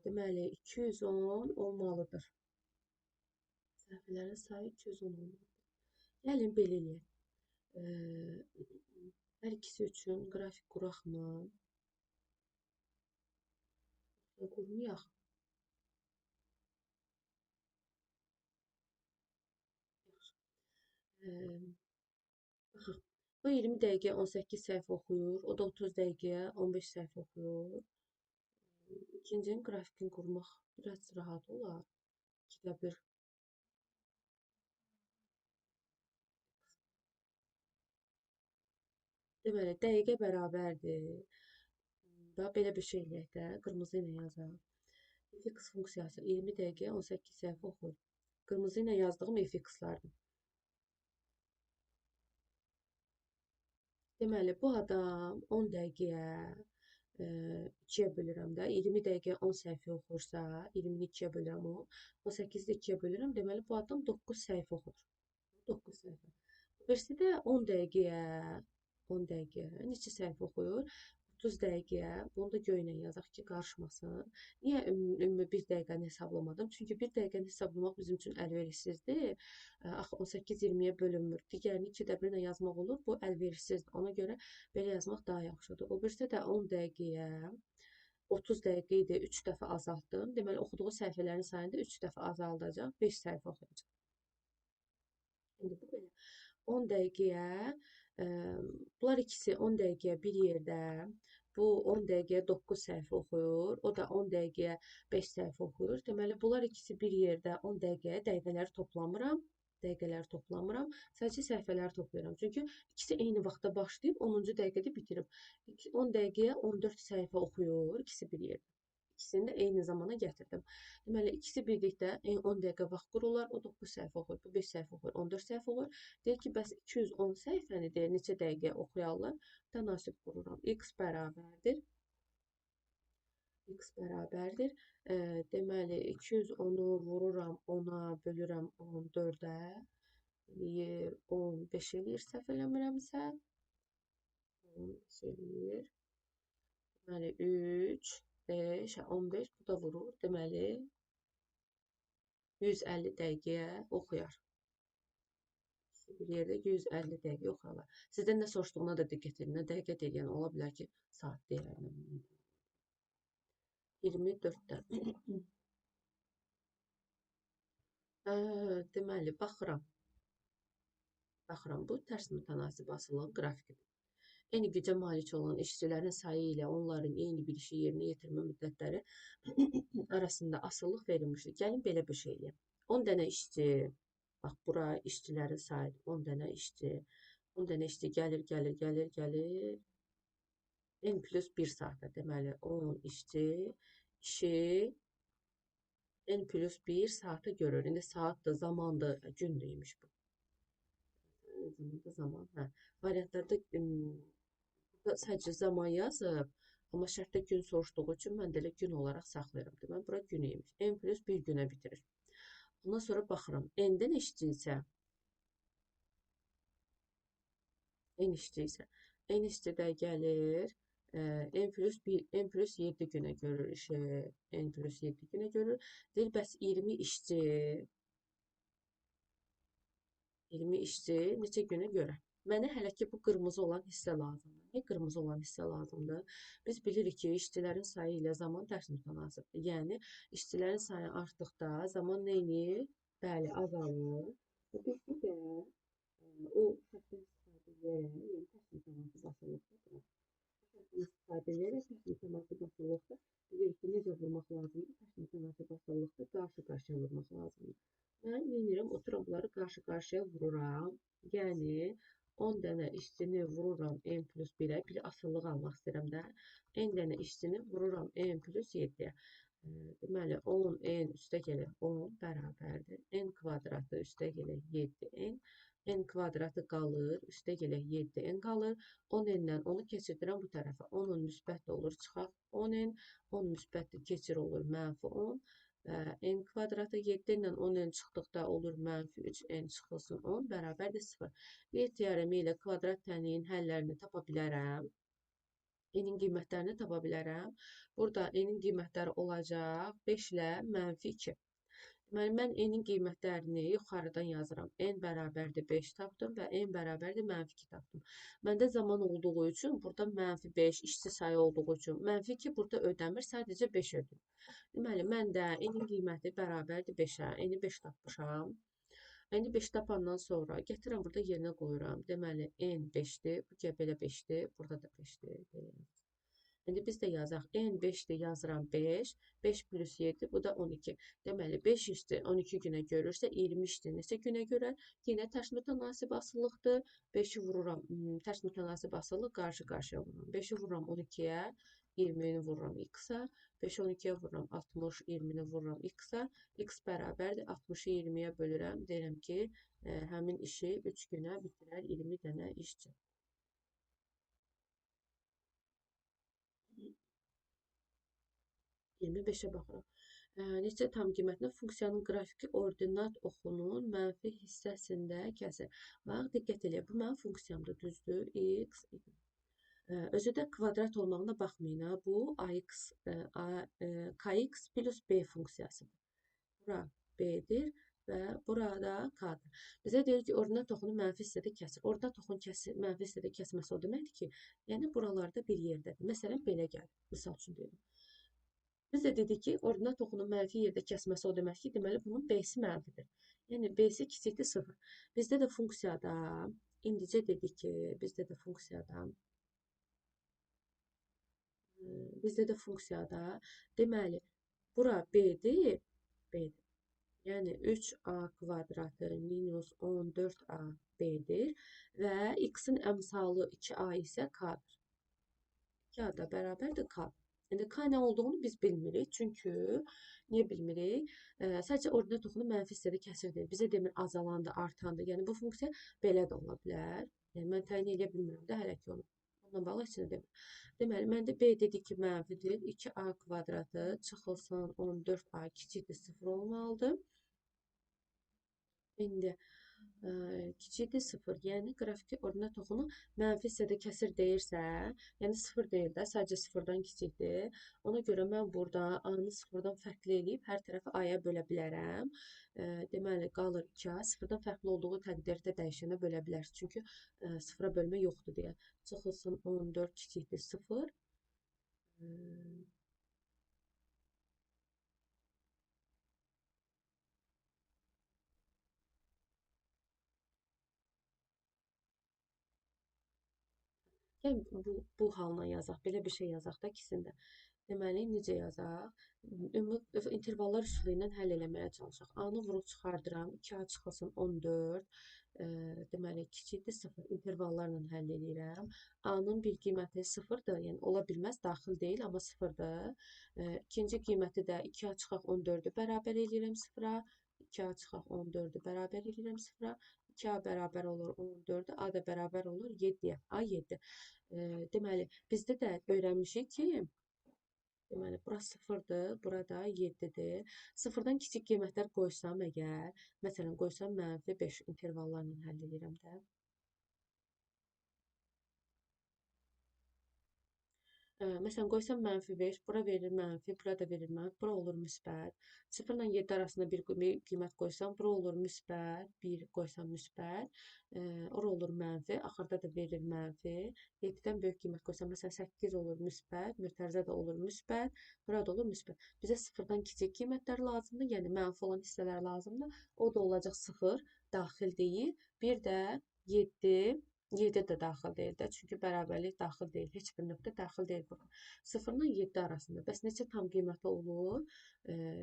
deməli 210 olmalıdır. Səhifələrin sayı 210 olmalıdır. Gəlin belə eləyək. Hər ikisi üçün qrafik quraqmı? Qurmayaq. Baxın. Bu 20 dəqiqəyə 18 səhifə oxuyur, o da 30 dəqiqəyə 15 səhifə oxuyur. İkincinin qrafikini qurmaq biraz rahat olar. İkidə bir. Deməli, dəqiqə bərabərdir. Da belə bir şey eləyək də, qırmızı ilə yazaq. Fx funksiyası 20 dəqiqəyə 18 səhifə oxuyur. Qırmızı ilə yazdığım fx-lardır. Deməli, bu adam 10 dəqiqəyə 2-yə bölürəm də. 20 dəqiqəyə 10 səhifə oxursa, 20-ni 2-yə bölürəm o. 18-i 2-yə bölürəm. Deməli, bu adam 9 səhifə oxur. 9 səhifə. Birisi də 10 dəqiqəyə neçə səhifə oxuyur? 30 dəqiqəyə, bunu da göylə yazaq ki, qarışmasın. Niyə ümumi 1 dəqiqəni hesablamadım? Çünki 1 dəqiqəni hesablamaq bizim üçün əlverişsizdir. Axı 18 20-yə bölünmür. Digərini 2-də 1 ilə yazmaq olur. Bu əlverişsizdir. Ona görə belə yazmaq daha yaxşıdır. O birisi də 10 dəqiqəyə 30 dəqiqə idi, 3 dəfə azaltdım. Deməli, oxuduğu səhifələrin sayını da 3 dəfə azaldacaq, 5 səhifə oxuyacaq. İndi bu belə. 10 dəqiqəyə, bunlar ikisi 10 dəqiqəyə bir yerdə, bu 10 dəqiqəyə 9 səhifə oxuyur, o da 10 dəqiqəyə 5 səhifə oxuyur. Deməli, bunlar ikisi bir yerdə 10 dəqiqəyə dəqiqələri toplamıram, sadəcə səhifələri toplayıram. Çünki ikisi eyni vaxtda başlayıb 10-cu dəqiqədə bitirib. 10 dəqiqəyə 14 səhifə oxuyur, ikisi bir yerdə. İkisini də eyni zamana gətirdim. Deməli, ikisi birlikdə 10 dəqiqə vaxt qururlar, o 9 səhifə oxuyur, bu 5 səhifə oxuyur, 14 səhifə olur. Deyir ki, bəs 210 səhifəni deyir, neçə dəqiqəyə oxuyarlar? Tənasib qururam. X bərabərdir. Deməli, 210-u vururam 10-a, bölürəm 14-ə, 15 eləyir, səhv eləmirəmsə. 15 eləyir. Deməli, 3, 5, 15, bu da vurur. Deməli, 150 dəqiqəyə oxuyar. Bir yerdə 150 dəqiqə oxuyarlar. Sizdən nə soruşduğuna da diqqət edin. Nə dəqiqə deyil, yəni ola bilər ki, saat deyil. 24-dən. Deməli, baxıram. Bu tərs mütənasib asıllıq qrafikidir. Eyni gücə malik olan işçilərin sayı ilə onların eyni bir işi yerinə yetirmə müddətləri arasında asıllıq verilmişdir. Gəlin belə bir şey eləyək. 10 dənə işçi, bax bura işçilərin sayı 10 dənə işçi. 10 dənə işçi gəlir. N plus 1 saata. Deməli, 10 işçi işi N plus 1 saata görür. İndi saatdır, zamandır, gündür bu. Zaman. Variantlarda sadəcə zaman yazıb, amma şərtdə gün soruşduğu üçün mən də elə gün olaraq saxlayıram. Deməli, bura gün imiş. N plus 1 günə bitirir. Ondan sonra baxıram. N-dən işçi isə N işçi də gəlir. N plus 7 günə görür işi. N plus 7 günə görür. Deyir, bəs 20 işçi neçə günə görə? Mənə hələ ki, bu qırmızı olan hissə lazımdır. Niyə qırmızı olan hissə lazımdır? Biz bilirik ki, işçilərin sayı ilə zaman tərs mütənasibdir. Yəni, işçilərin sayı artdıqda zaman nə edir? Bəli, azalır. Biz də o şərtdən istifadə edərək, yəni tərs mütənasib asılılıqda istifadə edərək tərs mütənasib asılılıqda bilirik ki, necə vurmaq lazımdır? Tərs mütənasib asılılıqda qarşı-qarşıya vurmaq lazımdır. Mən yenirəm, oturam bunları qarşı-qarşıya vururam. Yəni, 10 dənə işçini vururam N plus 1-ə. Bir asıllıq almaq istəyirəm də. N dənə işçini vururam N plus 7-yə. Deməli, 10 N üstə gəlir 10 bərabərdir. N kvadratı üstə gəlir 7N. N kvadratı qalır, üstə gəlir 7N qalır. 10N-dən onu keçirdirəm bu tərəfə. 10 müsbət də olur, çıxaq 10N. 10 müsbət də keçir olur, mənfi 10. n kvadratı 7 ilə 10 n çıxdıqda olur mənfi 3n çıxılsın 10 bərabərdir 0. Bir teoremi ilə kvadrat tənliyin həllərini tapa bilərəm. N-in qiymətlərini tapa bilərəm. Burada n-in qiymətləri olacaq 5 ilə mənfi 2. Deməli, mən n-in qiymətlərini yuxarıdan yazıram. N bərabərdir 5 tapdım və n bərabərdir mənfi 2 tapdım. Məndə zaman olduğu üçün, burada mənfi 5 işçi sayı olduğu üçün, mənfi 2 burada ödəmir, sadəcə 5 ödür. Deməli, mən də n-in qiyməti bərabərdir 5-ə. N-i 5 tapmışam. N-i 5 tapandan sonra gətirəm, burada yerinə qoyuram. Deməli, n 5-dir, bu belə 5-dir, burada da 5-dir. İndi biz də yazaq. N 5-dir, yazıram 5. 5 plus 7, bu da 12. Deməli, 5 işdir 12 günə görürsə, 20 işdir neçə günə görər? Yenə tərs mütənasib asılılıqdır. 5-i vururam, tərs mütənasib asılılıq qarşı-qarşıya vururam. 5-i vururam 12-yə, 20-ni vururam x-a. 5-i 12-yə vururam 60, 20-ni vururam x-a. X bərabərdir 60-ı 20-yə bölürəm. Deyirəm ki, həmin işi 3 günə bitirər 20 dənə işçi. 25-ə baxırıq. Neçə tam qiymətlə funksiyanın qrafiki ordinat oxunun mənfi hissəsində kəsir. Bax, diqqət elə, bu mənim funksiyamdır, düzdür? X, özü də kvadrat olmağına baxmayın, bu AX, KX plus B funksiyasıdır. Bura B-dir və burada K-dır. Bizə deyir ki, ordinat oxunu mənfi hissədə kəsir. Ordinat oxunun mənfi hissədə kəsməsi o deməkdir ki, yəni buralarda bir yerdədir. Məsələn, belə gəlir. Misal üçün deyirəm. Biz də dedik ki, ordinat oxunun mənfi yerdə kəsməsi o demək ki, deməli bunun B-si mənfidir. Yəni B-si kiçikdir 0. Bizdə də funksiyada, indicə dedik ki, bizdə də funksiyada, deməli, bura B-dir, B-dir. Yəni 3a kvadratı minus 14a B-dir və x-in əmsalı 2a isə K-dır. 2a da bərabərdir K. Yəni K nə olduğunu biz bilmirik. Çünki niyə bilmirik? Sadəcə ordinat oxunu mənfi hissədə kəsir deyil. Bizə demir azalandı, artandı. Yəni bu funksiya belə də ola bilər. Yəni mən təyin edə bilmirəm də hələ ki onu. Onunla bağlı heç nə demir. Deməli, məndə B dedi ki, mənfidir. 2a kvadratı çıxılsın 14a kiçikdir 0 olmalıdır. İndi kiçikdir 0. Yəni qrafiki ordinat oxunu mənfi hissədə kəsir deyirsə, yəni 0 deyil də, sadəcə 0-dan kiçikdir. Ona görə mən burada A-nı 0-dan fərqli eləyib hər tərəfi A-ya bölə bilərəm. Deməli, qalır 2A. 0-dan fərqli olduğu təqdirdə dəyişənə bölə bilərsiniz. Çünki 0-a bölmə yoxdur deyə. Çıxılsın 14 kiçikdir 0. Yəni bu halına yazaq, belə bir şey yazaq da ikisində. Deməli, necə yazaq? İntervallar üsulu ilə həll eləməyə çalışaq. A-nı vurub çıxardıram. 2A çıxılsın 14. Deməli, kiçikdir 0. İntervallarla həll edirəm. A-nın bir qiyməti 0-dır. Yəni, ola bilməz, daxil deyil, amma 0-dır. İkinci qiyməti də 2A çıxaq 14-ü bərabər edirəm 0-a. 2A çıxaq 14-ü bərabər edirəm 0-a. 2A bərabər olur 14-ə, A da bərabər olur 7-yə. A 7. Deməli, bizdə də öyrənmişik ki, deməli, bura 0-dır, burada 7-dir. 0-dan kiçik qiymətlər qoysam əgər, məsələn, qoysam mənfi 5 intervallarla həll edirəm də. Məsələn, qoysam mənfi 5, bura verir mənfi, bura da verir mənfi, bura olur müsbət. 0 ilə 7 arasında bir qiymət qoysam, bura olur müsbət, 1 qoysam müsbət, ora olur mənfi, axırda da verir mənfi. 7-dən böyük qiymət qoysam, məsələn, 8 olur müsbət, mötərizə də olur müsbət, bura da olur müsbət. Bizə 0-dan kiçik qiymətlər lazımdır, yəni mənfi olan hissələr lazımdır. O da olacaq 0, daxil deyil. Bir də 7, 7 də daxil deyil də, çünki bərabərlik daxil deyil. Heç bir nöqtə daxil deyil bura. 0-dan 7 arasında. Bəs neçə tam qiyməti olur?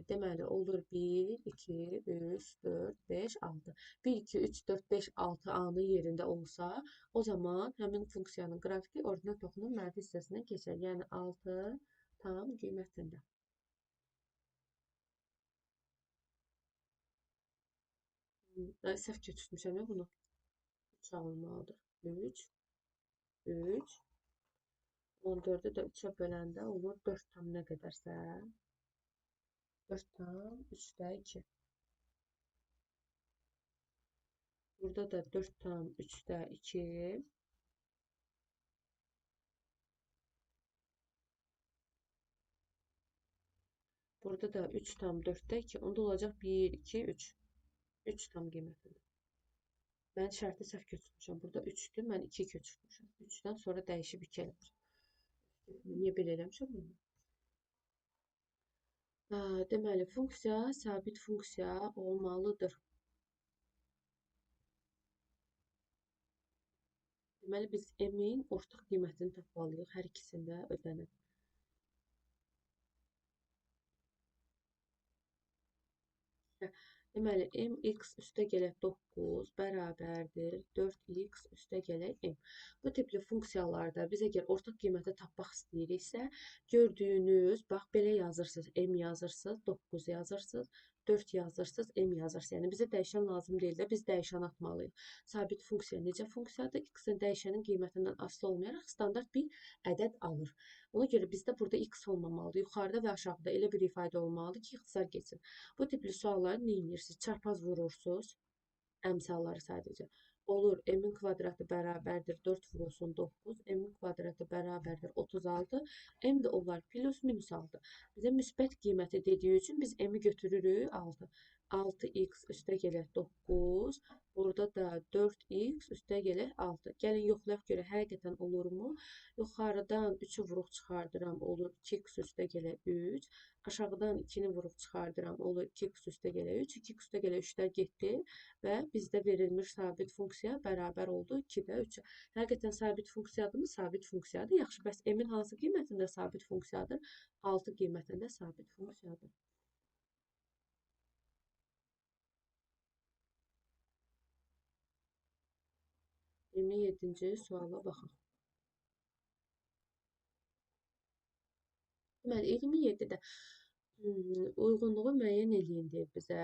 Deməli, olur 1, 2, 3, 4, 5, 6. 1, 2, 3, 4, 5, 6 A-nın yerində olsa, o zaman həmin funksiyanın qrafiki ordinat oxunun mənfi hissəsinə keçər. Yəni 6 tam qiymətində. Səhv keçirtmişəm bunu. 3 alınmalıdır. 3, 14-ü də 3-ə böləndə olur 4 tam nə qədərsə. 4 tam 3'də 2. Burada da 4 tam 3'də 2. Burada da 3 tam 4'də 2. Onda olacaq 1, 2, 3. 3 tam qiymətində. Mən şərti səhv köçürmüşəm. Burada 3'dür, mən 2 köçürmüşəm. 3'dən sonra dəyişib 2 eləmişəm. Niyə belə eləmişəm bunu? Deməli, funksiya sabit funksiya olmalıdır. Deməli, biz m-in ortaq qiymətini tapmalıyıq hər ikisində ödənən. Deməli, mx üstə gələk 9 bərabərdir 4x üstə gələk m. Bu tipli funksiyalarda biz əgər ortaq qiyməti tapmaq istəyiriksə, gördüyünüz, bax, belə yazırsınız, m yazırsınız, 9 yazırsınız, 4 yazırsınız, m yazırsınız. Yəni, bizə dəyişən lazım deyil də, biz dəyişən atmalıyıq. Sabit funksiya necə funksiyadır? X-in dəyişənin qiymətindən asılı olmayaraq standart bir ədəd alır. Ona görə bizdə burada x olmamalıdır. Yuxarıda və aşağıda elə bir ifadə olmalıdır ki, ixtisar geçsin. Bu tipli sualları nə edirsiniz? Çarpaz vurursunuz. Əmsalları sadəcə. Olur, m-in kvadratı bərabərdir 4 vurulsun 9, m-in kvadratı bərabərdir 36, m də olar plus minus 6. Bizə müsbət qiyməti dediyi üçün biz m-i götürürük 6. 6x üstə gələk 9, burada da 4x üstə gələk 6. Gəlin yoxlayaq görə həqiqətən olurmu? Yuxarıdan 3'ü vuruq çıxardıram, olur 2x üstə gələk 3. Aşağıdan 2-ni vuruq çıxardıram, olur 2x üstə gələk 3. 2x üstə gələk 3'lər getdi və bizdə verilmiş sabit funksiya bərabər oldu 2-də 3-ə. Həqiqətən sabit funksiyadırmı? Sabit funksiyadır. Yaxşı, bəs m-in hansı qiymətində sabit funksiyadır? 6 qiymətində sabit funksiyadır. 27-ci suala baxaq. Deməli, 27-də uyğunluğu müəyyən eləyin deyir bizə.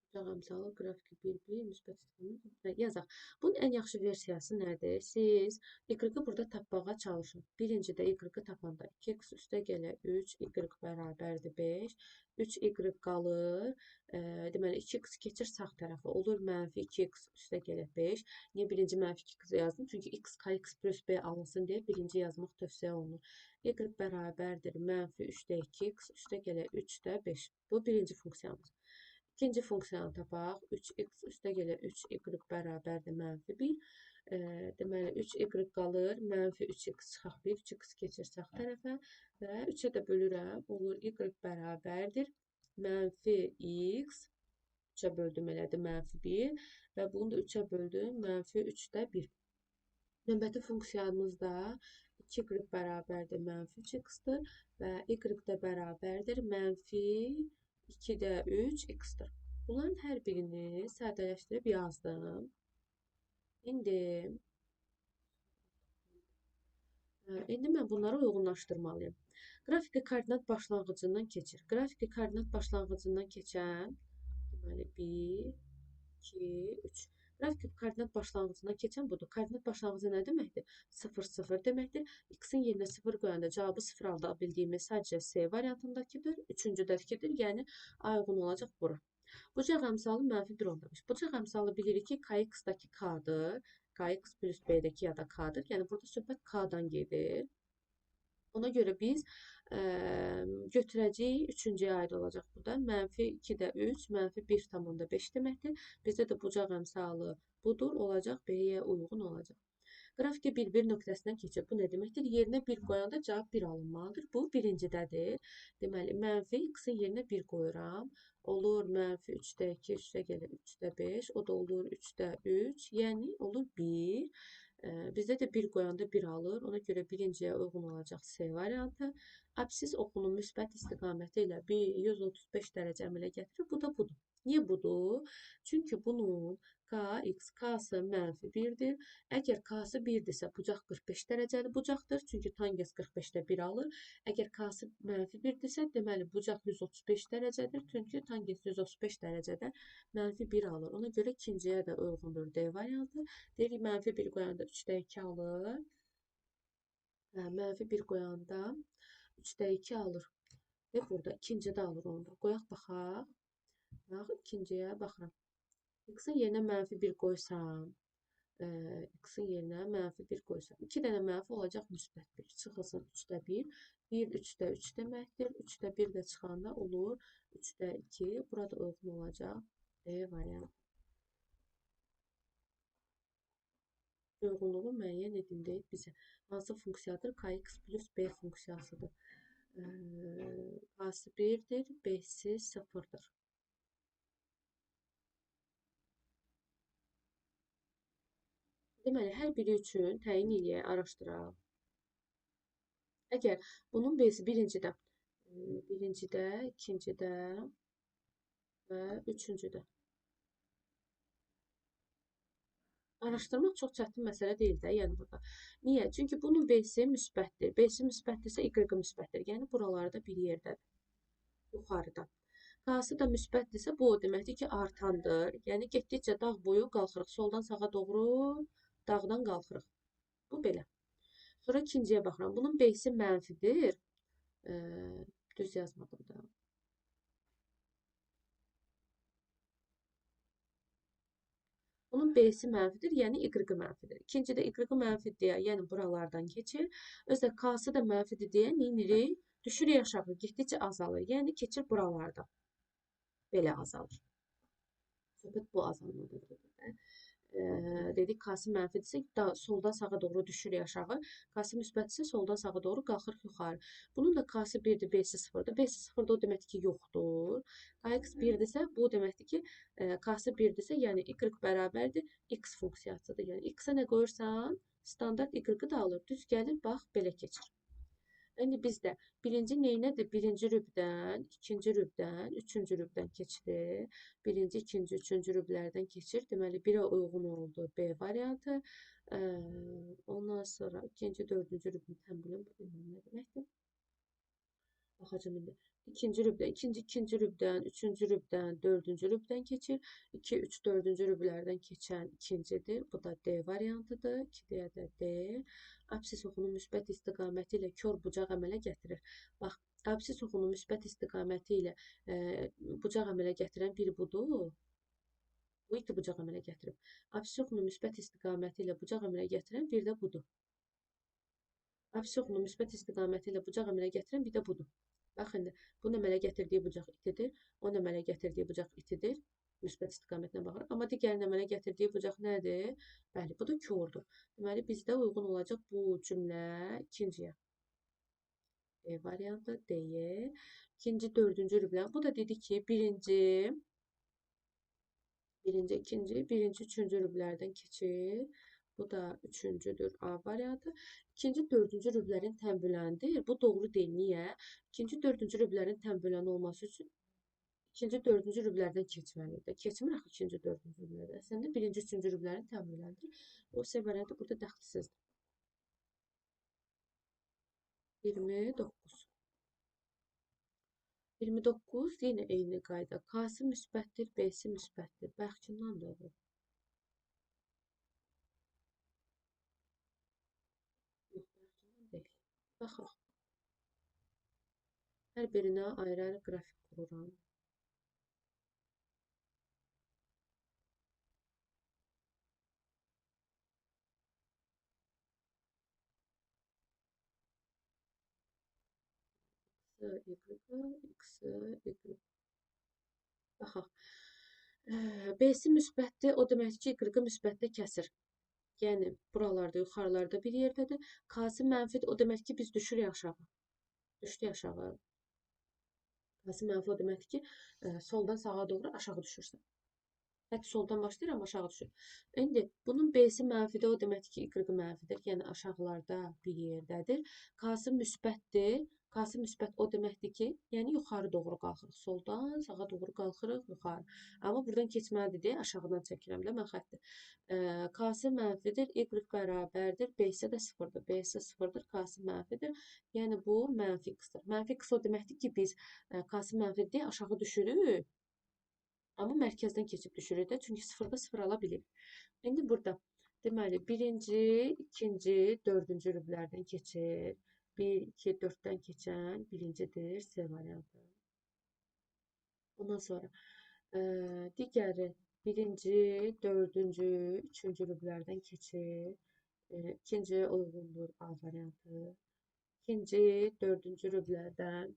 Rəqəmsal qrafiki 1-1 müsbət istiqamət yazaq. Bunun ən yaxşı versiyası nədir? Siz y-i burada tapmağa çalışın. Birincidə y-i tapanda 2x üstə gələ 3, y bərabərdir 5, 3y qalır. Deməli, 2x keçir sağ tərəfə. Olur mənfi 2x üstə gələ 5. Niyə birinci mənfi 2x yazdım? Çünki x, kx plus b alınsın deyə birinci yazmaq tövsiyə olunur. Y bərabərdir mənfi 3-də 2x üstə gələ 3-də 5. Bu birinci funksiyamız. İkinci funksiyanı tapaq. 3x üstə gələ 3y bərabərdir mənfi 1. Deməli, 3y qalır. Mənfi 3x çıxaq 1. 3x keçir sağ tərəfə və 3-ə də bölürəm. Olur y bərabərdir. Mənfi x. 3-ə böldüm elədi mənfi 1. Və bunu da 3-ə böldüm. Mənfi 3-də 1. Növbəti funksiyamızda 2y bərabərdir mənfi 3x-dir və y də bərabərdir mənfi 2-də 3 x-dir. Bunların hər birini sadələşdirib yazdım. İndi mən bunları uyğunlaşdırmalıyım. Qrafiki koordinat başlanğıcından keçir. Qrafiki koordinat başlanğıcından keçən, deməli 1, 2, 3. Qrafiki koordinat başlanğıcından keçən budur. Koordinat başlanğıcı nə deməkdir? 0, 0 deməkdir. X-in yerinə 0 qoyanda cavabı 0 alda bildiyimiz sadəcə C variantındakidir. Üçüncüdəkidir, yəni A uyğun olacaq bura. Bucaq əmsalı mənfi 1 olmamış. Bucaq əmsalı bilirik ki, kx-dakı k-dır. Kx plus b-dəki ya da k-dır. Yəni, burada söhbət k-dan gedir. Ona görə biz götürəcəyik, üçüncüyə aid olacaq burada. Mənfi 2-də 3, mənfi 1,5 deməkdir. Bizdə də bucaq əmsalı budur, olacaq, B-yə uyğun olacaq. Qrafiki 1-1 nöqtəsindən keçir. Bu nə deməkdir? Yerinə 1 qoyanda cavab 1 alınmalıdır. Bu birincidədir. Deməli, mənfi x-in yerinə 1 qoyuram. Olur mənfi 3-də 2, 3-də gəlir 3-də 5. O da olur 3-də 3. Yəni, olur 1. Bizdə də 1 qoyanda 1 alır. Ona görə birinciyə uyğun olacaq C variantı. Absis oxunun müsbət istiqaməti ilə 135 dərəcə əmələ gətirir. Bu da budur. Niyə budur? Çünki bunun kx, k-sı mənfi 1-dir. Əgər k-sı 1-dirsə, bucaq 45 dərəcəli bucaqdır. Çünki tangens 45-də 1 alır. Əgər k-sı mənfi 1-dirsə, deməli, bucaq 135 dərəcədir. Çünki tangens 135 dərəcədə mənfi 1 alır. Ona görə ikinciyə də uyğundur D variantı. Deyirik, mənfi 1 qoyanda 3-də 2 alır. Mənfi 1 qoyanda 3'də 2 alır. Və burada ikinci də alır onu da. Qoyaq baxaq. Bax, ikinciyə baxıram. X-in yerinə -1 qoysam, X-in yerinə -1 qoysam, 2 dənə mənfi olacaq müsbət 1. Çıxılsın 3'də 1. 1 3'də 3 deməkdir. 3'də 1 də çıxanda olur 3'də 2. Burada uyğun olacaq D variantı. Uyğunluğu müəyyən edin deyib bizə. Hansı funksiyadır? Kx plus b funksiyasıdır. A-sı 1'dir, B-si 0'dır. Deməli, hər biri üçün təyin eləyək, araşdıraq. Əgər bunun B-si birincidə, ikincidə və üçüncüdə. Araşdırmaq çox çətin məsələ deyil də, yəni burada. Niyə? Çünki bunun B-si müsbətdir. B-si müsbətdirsə, Y-i müsbətdir. Yəni buralarda bir yerdədir. Yuxarıda. K-sı da müsbətdirsə, bu o deməkdir ki, artandır. Yəni getdikcə dağ boyu qalxırıq. Soldan sağa doğru dağdan qalxırıq. Bu belə. Sonra ikinciyə baxıram. Bunun B-si mənfidir. Düz yazmadım da. Bunun B-si mənfidir, yəni Y-i mənfidir. İkincidə Y-i mənfidir deyə, yəni buralardan keçir. Özdə K-sı da mənfidir deyə neynirik? Düşürük aşağı, getdikcə azalır. Yəni keçir buralardan. Belə azalır. Söhbət bu azalmadır. Dedik, K-sı mənfidirsə, soldan sağa doğru düşürük aşağı. K-sı müsbətdirsə, soldan sağa doğru qalxırıq yuxarı. Bunun da K-sı 1'dir, B-si 0'dır. B-si 0'da o deməkdir ki, yoxdur. Kx 1'dirsə, bu deməkdir ki, K-sı 1'dirsə, yəni Y bərabərdir, X funksiyasıdır. Yəni X-ə nə qoyursan, standart Y-i də alır. Düz gəlir, bax, belə keçir. İndi bizdə birinci neynədir? Birinci rübdən, ikinci rübdən, üçüncü rübdən keçdi. Birinci, ikinci, üçüncü rüblərdən keçir. Deməli, 1'ə uyğun oldu B variantı. Ondan sonra ikinci, dördüncü rübün təmbilin bu nə deməkdir? Baxacağım indi. İkinci rübdən, ikinci rübdən, üçüncü rübdən, dördüncü rübdən keçir. 2, 3, dördüncü rüblərdən keçən ikincidir. Bu da D variantıdır. 2-dəyə də D. Absis oxunun müsbət istiqaməti ilə kör bucaq əmələ gətirir. Bax, absis oxunun müsbət istiqaməti ilə bucaq əmələ gətirən biri budur. Bu iki bucaq əmələ gətirib. Absis oxunun müsbət istiqaməti ilə bucaq əmələ gətirən bir də budur. Absis oxunun müsbət istiqaməti ilə bucaq əmələ gətirən bir də budur. Bax, indi bunun əmələ gətirdiyi bucaq itidir, onun əmələ gətirdiyi bucaq itidir. Müsbət istiqamətinə baxırıq. Amma digərinin əmələ gətirdiyi bucaq nədir? Bəli, bu da kördur. Deməli, bizdə uyğun olacaq bu cümlə ikinciyə. D variantı, D-yə. İkinci, dördüncü rüblə. Bu da dedi ki, birinci, ikinci, birinci, üçüncü rüblərdən keçir. Bu da üçüncüdür, A variantı. İkinci, dördüncü rüblərin təmbüləndir. Bu doğru deyil. Niyə? İkinci, dördüncü rüblərin təmbülən olması üçün ikinci, dördüncü rüblərdən keçməlidir. Keçmir axı ikinci, dördüncü rüblərdən. Əslində birinci, üçüncü rüblərin təmbüləndir. O C variantı burada dəxilsizdir. 29. 29 yenə eyni qayda. K-sı müsbətdir, B-si müsbətdir. Bəxçindən doğru. Baxaq. Hər birinə ayrı-ayrı qrafik qururam. X, Y. Baxaq. B-si müsbətdir, o deməkdir ki, Y müsbətdə kəsir. Yəni, buralarda, yuxarılarda bir yerdədir. K-sı mənfidir, o demək ki, biz düşürük aşağı. Düşdük aşağı. K-sı mənfi o deməkdir ki, soldan sağa doğru aşağı düşürsən. Hətta soldan başlayır, amma aşağı düşür. İndi, bunun B-si mənfidir, o deməkdir ki, Y mənfidir. Yəni, aşağılarda bir yerdədir. K-sı müsbətdir. K-sı müsbət o deməkdir ki, yəni yuxarı doğru qalxırıq. Soldan sağa doğru qalxırıq, yuxarı. Amma buradan keçməlidir deyə aşağıdan çəkirəm də mən xətti. K-sı mənfidir, Y bərabərdir, B-sə də 0-dır. B-sə 0-dır, K-sı mənfidir. Yəni, bu mənfi X-dır. Mənfi X o deməkdir ki, biz K-sı mənfidir deyə aşağı düşürük. Amma mərkəzdən keçib düşürük də, çünki 0-da 0 ala bilir. İndi burada, deməli, birinci, ikinci, dördüncü rüblərdən keçir. 1, 2, 4'ten keçən birincidir, C variantı. Ondan sonra digəri birinci, dördüncü, üçüncü rüblərdən keçir. İkinci uyğundur A variantı. İkinci, dördüncü rüblərdən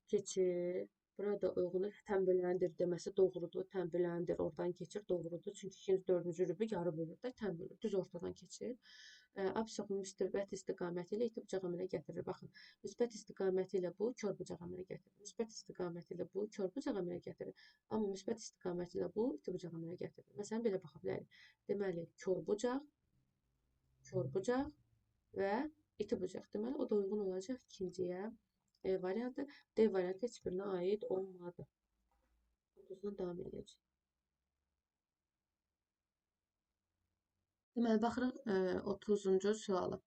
keçir. Burada uyğundur. Tənböləndir deməsi doğrudur. Tənböləndir, oradan keçir, doğrudur. Çünki ikinci, dördüncü rübü yarı bölür də, tən bölür. Düz ortadan keçir. Absiyonun müsbət istiqaməti ilə itibucaq əmələ gətirir. Baxın, müsbət istiqaməti ilə bu körbucaq əmələ gətirir. Müsbət istiqaməti ilə bu körbucaq əmələ gətirir. Amma müsbət istiqaməti ilə bu itibucaq əmələ gətirir. Məsələn, belə baxa bilərik. Deməli, körbucaq və itibucaq. Deməli, o da uyğun olacaq ikinciyə. E variantı, D variantı heç birinə aid olmadı. 30-dan davam edəcək. Deməli, baxırıq 30-cu suala.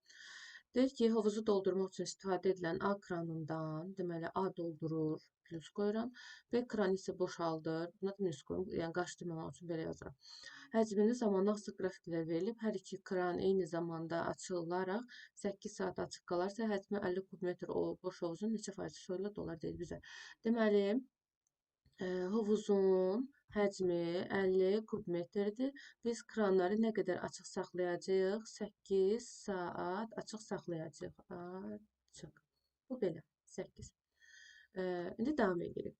Deyir ki, hovuzu doldurmaq üçün istifadə edilən A kranından, deməli, A doldurur, plus qoyuram. B kranı isə boşaldır. Buna da minus qoyuram. Yəni, qarşıdırmamaq üçün belə yazıram. Həcmini zamanla açıq qrafiklər verilib. Hər iki kran eyni zamanda açılaraq 8 saat açıq qalarsa, həcmi 50 kubmetr boş hovuzun neçə faizi su ilə dolar deyir bizə. Deməli, hovuzun həcmi 50 kubmetrdir. Biz kranları nə qədər açıq saxlayacağıq? 8 saat açıq saxlayacağıq. Açıq. Bu belə. 8. İndi davam edirik.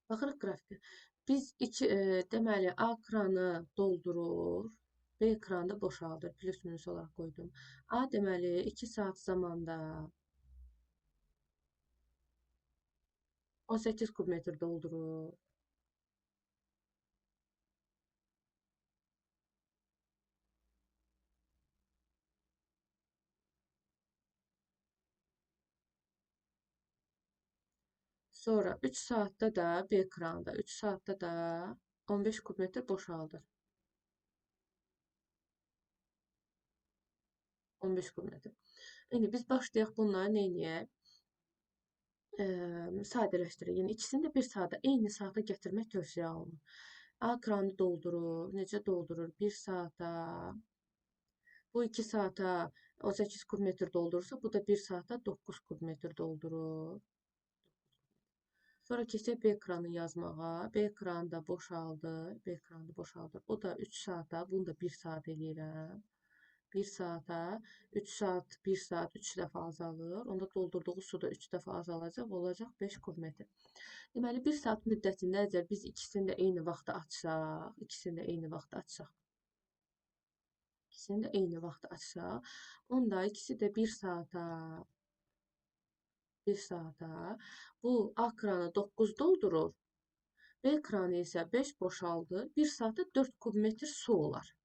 Baxırıq qrafikə. Biz deməli, A kranı doldurur, B kranı da boşaldır. Plus minus olaraq qoydum. A deməli 2 saat zamanda 18 kubmetr doldurur. Sonra 3 saatdə də B kranında 3 saatdə də 15 kubmetr boşaldır. 15 kubmetr. İndi biz başlayaq bunları nə edək? Sadələşdirək. Yəni ikisini də bir saata, eyni saata gətirmək tövsiyə olunur. A kranı doldurur. Necə doldurur? 1 saata. Bu 2 saata 18 kubmetr doldurursa, bu da 1 saata 9 kubmetr doldurur. Sonra keçək B ekranı yazmağa. B ekranı da boşaldır. B ekranı da boşaldır. O da 3 saata. Bunu da 1 saat eləyirəm. 1 saata, 3 saat, 1 saat 3 dəfə azalır. Onda doldurduğu su da 3 dəfə azalacaq. Olacaq 5 kubmetr. Deməli, 1 saat müddətində əgər biz ikisini də eyni vaxtda açsaq, ikisini də eyni vaxtda açsaq, onda ikisi də 1 saata, bu A kranı 9 doldurur. B kranı isə 5 boşaldır. 1 saata 4 kubmetr su olar.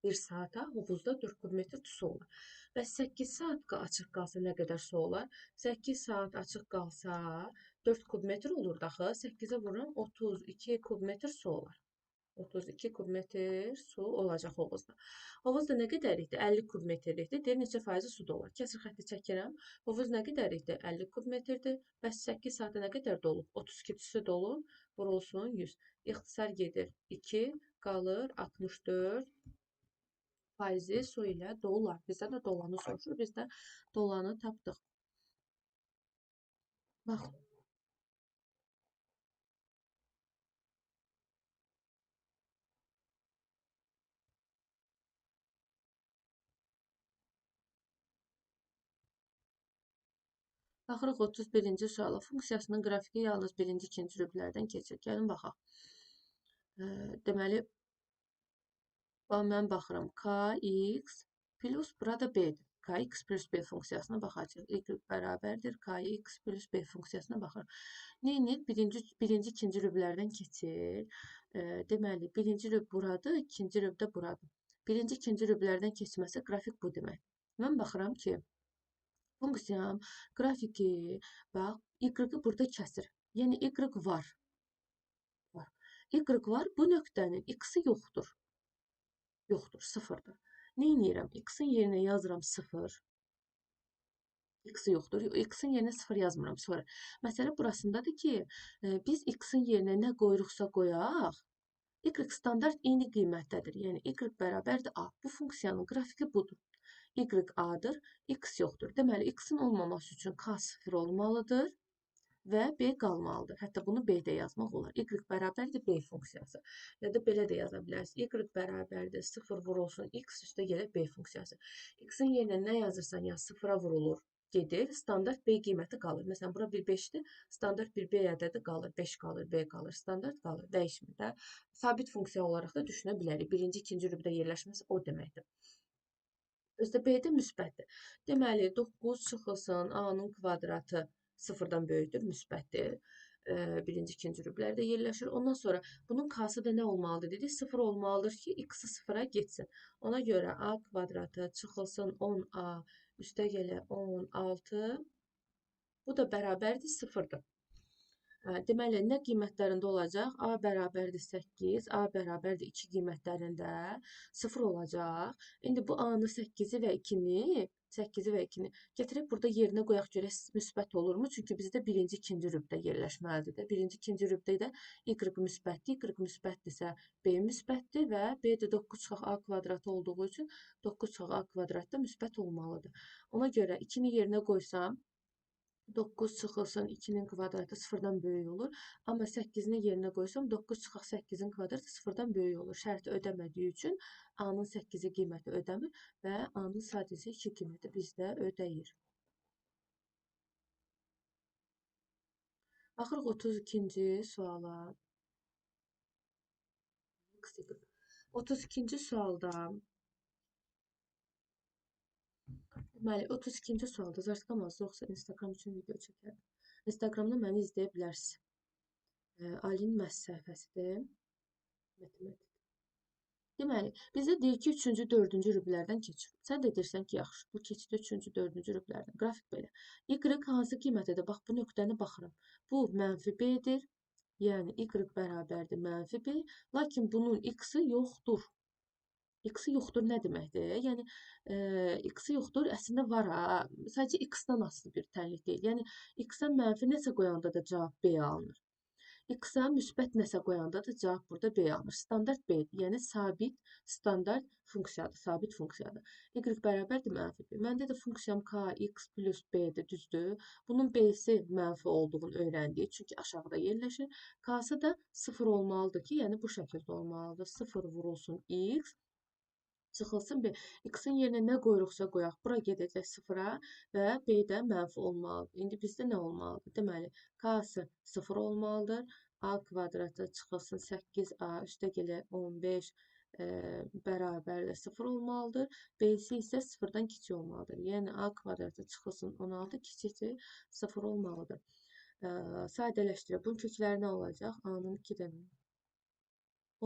1 saata hovuzda 4 kubmetr su olar. Və 8 saat açıq qalsa nə qədər su olar? 8 saat açıq qalsa 4 kubmetr olur da axı. 8-ə vururam 32 kubmetr su olar. 32 kubmetr su olacaq hovuzda. Hovuz da nə qədərlikdir? 50 kubmetrlikdir. Deyir, neçə faizi su dolur? Kəsir xətti çəkirəm. Hovuz nə qədərlikdir? 50 kubmetrdir. Bəs 8 saata nə qədər dolub? 32-si dolub. Vurulsun 100. İxtisar gedir. 2 qalır 64 faizi su ilə dolar. Bizdə də dolanı soruşur. Biz də dolanı tapdıq. Bax. Baxırıq 31-ci suala. Funksiyasının qrafiki yalnız birinci, ikinci rüblərdən keçir. Gəlin baxaq. Deməli, mən baxıram. Kx plus burada B-dir. Kx plus B funksiyasına baxacaq. Y bərabərdir. Kx plus B funksiyasına baxırıq. Neyini? Birinci, ikinci rüblərdən keçir. Deməli, birinci rüb buradır, ikinci rüb də buradır. Birinci, ikinci rüblərdən keçməsi qrafik bu demək. Mən baxıram ki, funksiyam, qrafiki, bax, y-ı burada kəsir. Yəni, y var. Y var, bu nöqtənin x-i yoxdur. Yoxdur, sıfırdır. Nə edirəm? X-in yerinə yazıram 0. X yoxdur. X-in yerinə 0 yazmıram. Sonra, məsələ burasındadır ki, biz X-in yerinə nə qoyuruqsa qoyaq, Y standart eyni qiymətdədir. Yəni y bərabərdir a. Bu funksiyanın qrafiki budur. Y a-dır, x yoxdur. Deməli, x-in olmaması üçün k 0 olmalıdır və b qalmalıdır. Hətta bunu b-də yazmaq olar. Y bərabərdir b funksiyası. Ya da belə də yaza bilərsiniz. Y bərabərdir 0 vurulsun x üstə gəlir b funksiyası. X-in yerinə nə yazırsan, ya 0-a vurulur, gedir. Standart b qiyməti qalır. Məsələn, bura bir 5-dir. Standart bir b ədədi qalır. 5 qalır, b qalır. Standart qalır. Dəyişmir də. Sabit funksiya olaraq da düşünə bilərik. Birinci, ikinci rübdə yerləşməsi o deməkdir. Özdə b-də müsbətdir. Deməli, 9 çıxılsın a-nın kvadratı 0-dan böyükdür, müsbətdir. Birinci, ikinci rüblərdə yerləşir. Ondan sonra bunun k-sı da nə olmalıdır dedik? 0 olmalıdır ki, x-i 0-a getsin. Ona görə a kvadratı çıxılsın 10a üstə gələ 16. Bu da bərabərdir 0-dır. Deməli, nə qiymətlərində olacaq? A bərabərdir 8, A bərabərdir 2 qiymətlərində 0 olacaq. İndi bu A-nı 8-i və 2-ni gətirib burada yerinə qoyaq görək müsbət olurmu? Çünki bizdə birinci, ikinci rübdə yerləşməlidir də. Birinci, ikinci rübdə y müsbətdir. Y müsbətdirsə B müsbətdir və B də 9 çıxaq A kvadratı olduğu üçün 9 çıxaq A kvadratda müsbət olmalıdır. Ona görə 2-ni yerinə qoysam 9 çıxılsın 2-nin kvadratı 0-dan böyük olur. Amma 8-ni yerinə qoysam 9 çıxaq 8-in kvadratı 0-dan böyük olur. Şərti ödəmədiyi üçün A-nın 8-i qiyməti ödəmir və A-nın sadəcə 2 qiyməti bizdə ödəyir. Baxırıq 32-ci suala. 32-ci sualda deməli, 32-ci sualda zartqamaz yoxsa Instagram üçün video çəkərdim. Instagramda məni izləyə bilərsiniz. Ali'nin məhz səhifəsidir. Matematik. Deməli, bizdə deyir ki, 3-cü, 4-cü rüblərdən keçir. Sən də deyirsən ki, yaxşı, bu keçidi 3-cü, 4-cü rüblərdən. Qrafik belə. Y hansı qiymətədir? Bax, bu nöqtəni baxıram. Bu mənfi b-dir. Yəni, y bərabərdir mənfi b. Lakin bunun x-i yoxdur. X-i yoxdur nə deməkdir? Yəni, x-i yoxdur, əslində var ha. Sadəcə x-dan asılı bir tənlik deyil. Yəni, x-a mənfi nəsə qoyanda da cavab b alınır. X-a müsbət nəsə qoyanda da cavab burada b alınır. Standart b-dir. Yəni, sabit, standart funksiyadır, sabit funksiyadır. Y bərabərdir mənfi b. Məndə də funksiyam k, x plus b-dir, düzdür. Bunun b-si mənfi olduğunu öyrəndik. Çünki aşağıda yerləşir. K-sı da 0 olmalıdır ki, yəni bu şəkildə olmalıdır. 0 vurulsun x. Çıxılsın b. X-in yerinə nə qoyuruqsa qoyaq. Bura gedəcək 0-a və b də mənfi olmalıdır. İndi bizdə nə olmalıdır? Deməli, k-sı 0 olmalıdır. A kvadratı çıxılsın 8a üstə gələ 15 bərabərlə 0 olmalıdır. B-si isə 0-dan kiçik olmalıdır. Yəni, a kvadratı çıxılsın 16 kiçikdir 0 olmalıdır. Sadələşdirək. Bunun kökləri nə olacaq? A-nın 2 dənə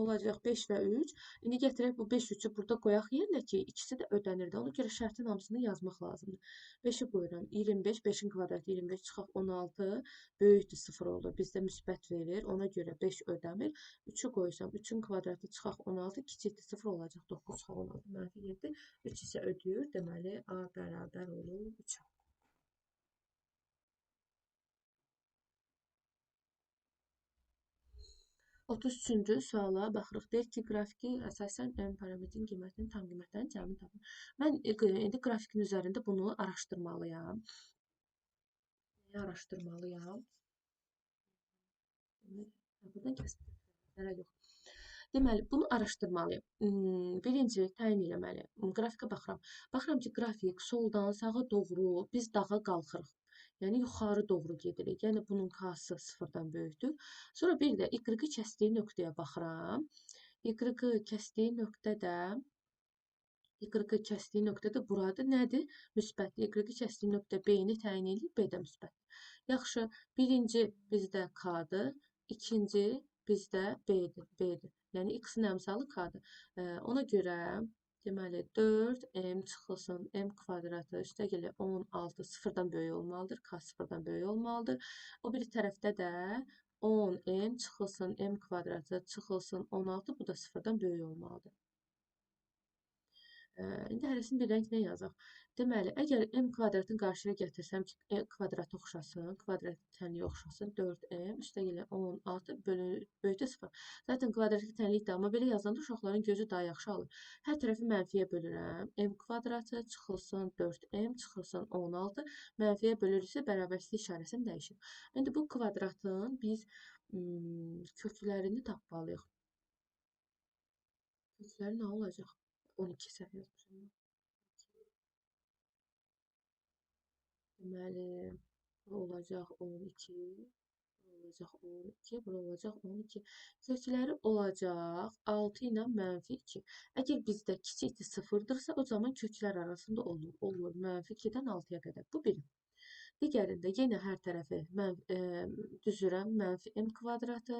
olacaq 5 və 3. İndi gətirək bu 5 3-ü burada qoyaq yerinə ki, ikisi də ödənir də. Ona görə şərtin hamısını yazmaq lazımdır. 5-i qoyuram. 25, 5-in kvadratı 25 çıxaq 16 böyükdür 0 olur. Bizdə müsbət verir. Ona görə 5 ödəmir. 3-ü qoysam 3-ün kvadratı çıxaq 16 kiçikdir 0 olacaq. 9 çıxaq 16 mənfi 7. 3 isə ödəyir. Deməli, A bərabər olur 3-ə. 33-cü suala baxırıq. Deyir ki, qrafiki əsasən parametrin qiymətinin tam qiymətlərin cəmini tapın. Mən indi qrafikin üzərində bunu araşdırmalıyam. Nəyi araşdırmalıyam? Buradan kəsb yox. Deməli, bunu araşdırmalıyam. Birinci təyin eləməli. Qrafikə baxıram. Baxıram ki, qrafik soldan sağa doğru biz dağa qalxırıq. Yəni, yuxarı doğru gedirik. Yəni, bunun k-sı 0-dan böyükdür. Sonra bir də y-i kəsdiyi nöqtəyə baxıram. Y-i kəsdiyi nöqtə də burada nədir? Müsbətdir. Y-i kəsdiyi nöqtə B-ni təyin edib, B də müsbətdir. Yaxşı, birinci bizdə k-dır. İkinci bizdə B-dir. Yəni, x-in əmsalı k-dır. Ona görə deməli, 4m çıxılsın m kvadratı üstə gəlir 16 0-dan böyük olmalıdır. K 0-dan böyük olmalıdır. O bir tərəfdə də 10m çıxılsın m kvadratı çıxılsın 16 bu da 0-dan böyük olmalıdır. İndi hərəsini bir rənglə yazaq. Deməli, əgər m kvadratın qarşıya gətirsəm ki, kvadrat oxşasın, kvadrat tənliyə oxşasın, 4m üstəgələ 16 böyütə 0. Zaten kvadratlı tənlikdir, amma belə yazanda uşaqların gözü daha yaxşı alır. Hər tərəfi mənfiyə bölürəm. M kvadratı çıxılsın 4m çıxılsın 16. Mənfiyə bölürsə bərabərlik işarəsini dəyişir. İndi bu kvadratın biz köklərini tapmalıyıq. Kökləri nə olacaq? 12 səhv yazmışam. Deməli, bu olacaq 12, bu olacaq 12, bu olacaq 12. Kökləri olacaq 6 ilə -2. Əgər bizdə kiçikdir 0-dırsa, o zaman köklər arasında olur. -2-dən 6-ya qədər. Bu birim. Digərində yenə hər tərəfi düzürəm. -m kvadratı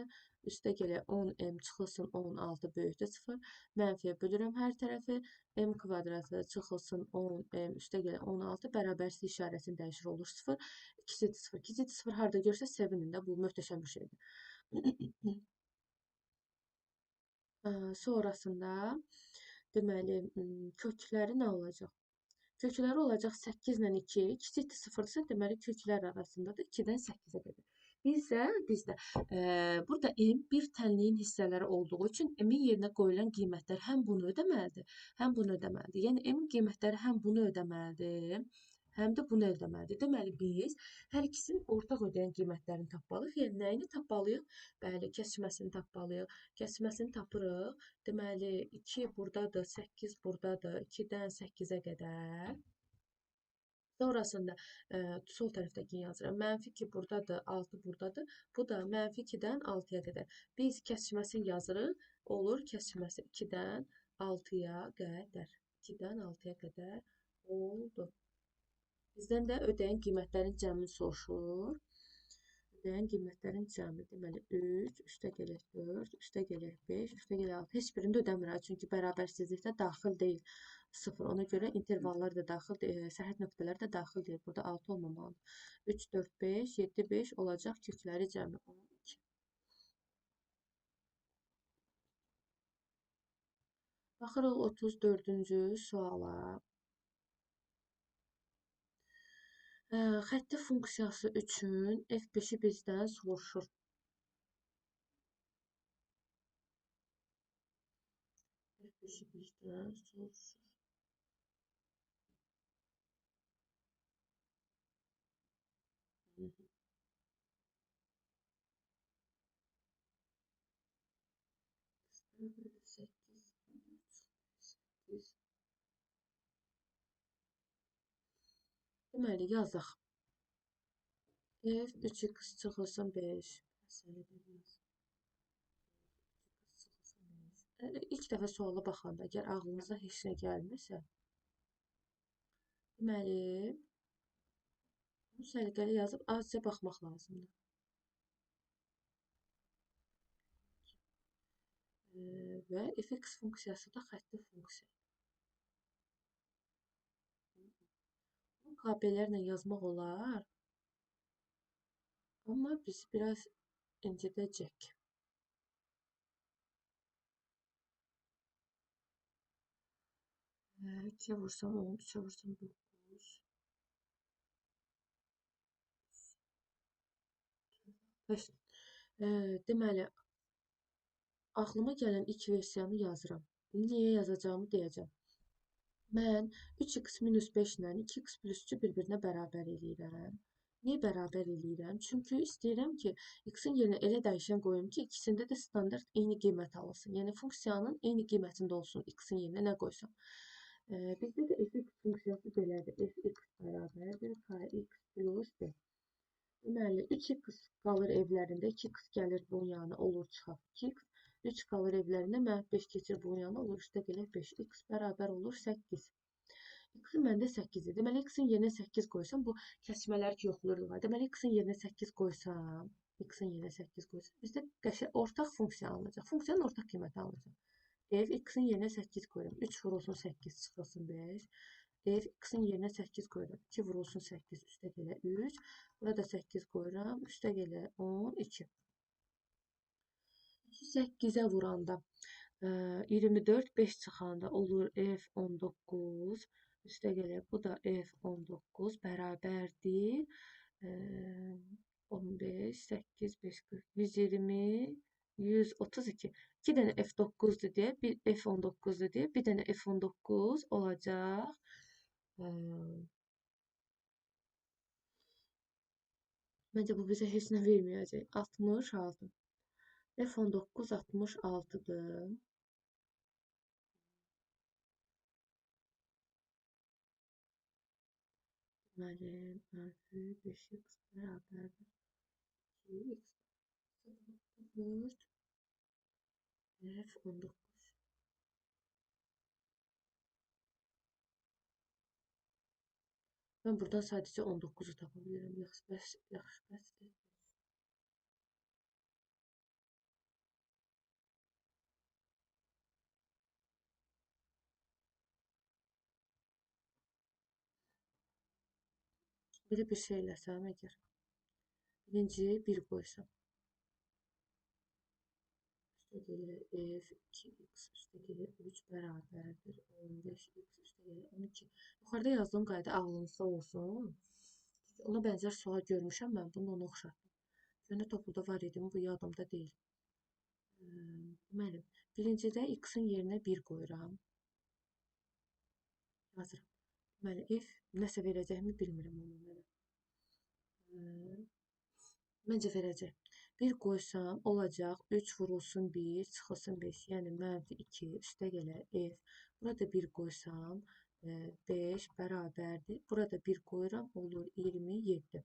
üstəgələ 10m çıxılsın 16 böyütə 0. Mənfiyə bölürəm hər tərəfi. M kvadratı çıxılsın 10m üstəgələ 16 bərabərlik işarəsini dəyişir olur 0. İkisi 0. İkisi 0 harda görsə sevinin də bu möhtəşəm bir şeydir. Sonrasında deməli kökləri nə olacaq? Kökləri olacaq 8 ilə 2. Kiçikdir 0-dırsa, deməli köklər arasındadır 2-dən 8-ə qədər. Bizdə burada m bir tənliyin hissələri olduğu üçün m-in yerinə qoyulan qiymətlər həm bunu ödəməlidir, həm bunu ödəməlidir. Yəni m-in qiymətləri həm bunu ödəməlidir, həm də bunu ödəməlidir. Deməli biz hər ikisinin ortaq ödəyən qiymətlərini tapmalıyıq. Yəni nəyini tapmalıyıq? Bəli, kəsməsini tapmalıyıq. Kəsməsini tapırıq. Deməli 2 burdadır, 8 burdadır, 2-dən 8-ə qədər. Sonrasında sol tərəfdəkini yazıram. -2 burdadır, 6 burdadır. Bu da -2-dən 6-ya qədər. Biz kəsməsini yazırıq. Olur kəsməsi 2-dən 6-ya qədər. 2-dən 6-ya qədər oldu. Bizdən də ödəyən qiymətlərin cəmini soruşur. Ödəyən qiymətlərin cəmi deməli 3, üstəgələ 4, üstəgələ 5, üstəgələ 6. Heç birində ödəmirəm, çünki bərabərsizlikdə daxil deyil 0. Ona görə intervallar da daxil deyil, sərhəd nöqtələri də daxil deyil. Burada 6 olmamalıdır. 3, 4, 5, 7, 5 olacaq kökləri cəmi 12. Baxırıq 34-cü suala. Xətti funksiyası üçün f5-i bizdən soruşur. F5-i bizdən soruşur. Deməli, yazaq. F 3x çıxılsın 5. İlk dəfə suala baxanda, əgər ağlınıza heç nə gəlmirsə, deməli, bu səliqəli yazıb azca baxmaq lazımdır. Və fx funksiyası da xətti funksiya. Bu KB-lərlə yazmaq olar, amma biz biraz incidəcək. 2'ye vursam 10, 3'e vursam 9. Deməli, ağlıma gələn ilk versiyanı yazıram. Niyə yazacağımı deyəcəm. Mən 3x minus 5 ilə 2x plus 3-ü bir-birinə bərabər eləyirəm. Niyə bərabər eləyirəm? Çünki istəyirəm ki, x-in yerinə elə dəyişən qoyum ki, ikisində də standart eyni qiymət alınsın. Yəni, funksiyanın eyni qiymətində olsun x-in yerinə nə qoysam. Bizdə də fx funksiyası belədir. Fx bərabərdir kx plus b. Deməli, 3x qalır evlərində, 2x gəlir bunun yanına, olur çıxaq 2x. 3 qalır evlərində, -5 keçir bunun yanına, olur üstə gələk 5. X bərabər olur 8. X-in məndə 8-dir. Deməli, x-in yerinə 8 qoysam, bu kəsmələri yoxlayırlar. Deməli, x-in yerinə 8 qoysam, bizdə qəşəng ortaq funksiya alınacaq. Funksiyanın ortaq qiyməti alınacaq. F x-in yerinə 8 qoyuram. 3 vurulsun 8 çıxılsın 5. F x-in yerinə 8 qoyuram. 2 vurulsun 8 üstə gələ 3. Burada 8 qoyuram. Üstə gələ 12. 8-ə vuranda 24 5 çıxanda olur F19 üstə gələk. Bu da F19 bərabərdir. 15, 8, 5, 40, 120, 132. 2 dənə F9'dur deyə, bir F19'dur deyə, bir dənə F19 olacaq. Məncə bu bizə heç nə verməyəcək. 66. F19 66'dır. Deməli, mənfi 5x bərabərdir 2x 4 F19. Mən buradan sadəcə 19'u tapa bilirəm. Yaxşı, bəs. Belə bir şey eləsəm əgər, birinciyi 1 qoysam, üstə gəlir f2x üstə gəlir 3 bərabərdir 15x üstə gəlir 12. Yuxarıda yazdığım qayda ağlınızda olsun. Çünki ona bənzər sual görmüşəm mən, bunu ona oxşatdım. Yönə topluda var idi, bu yadımda deyil. Deməli, birincidə x-in yerinə 1 qoyuram. Yazıram. Deməli, f nəsə verəcəkmi bilmirəm onu mənə. Məncə verəcək. 1 qoysam olacaq 3 vurulsun 1 çıxılsın 5. Yəni mənfi 2 üstə gələr f. Burada 1 qoysam 5 bərabərdir. Burada 1 qoyuram olur 27.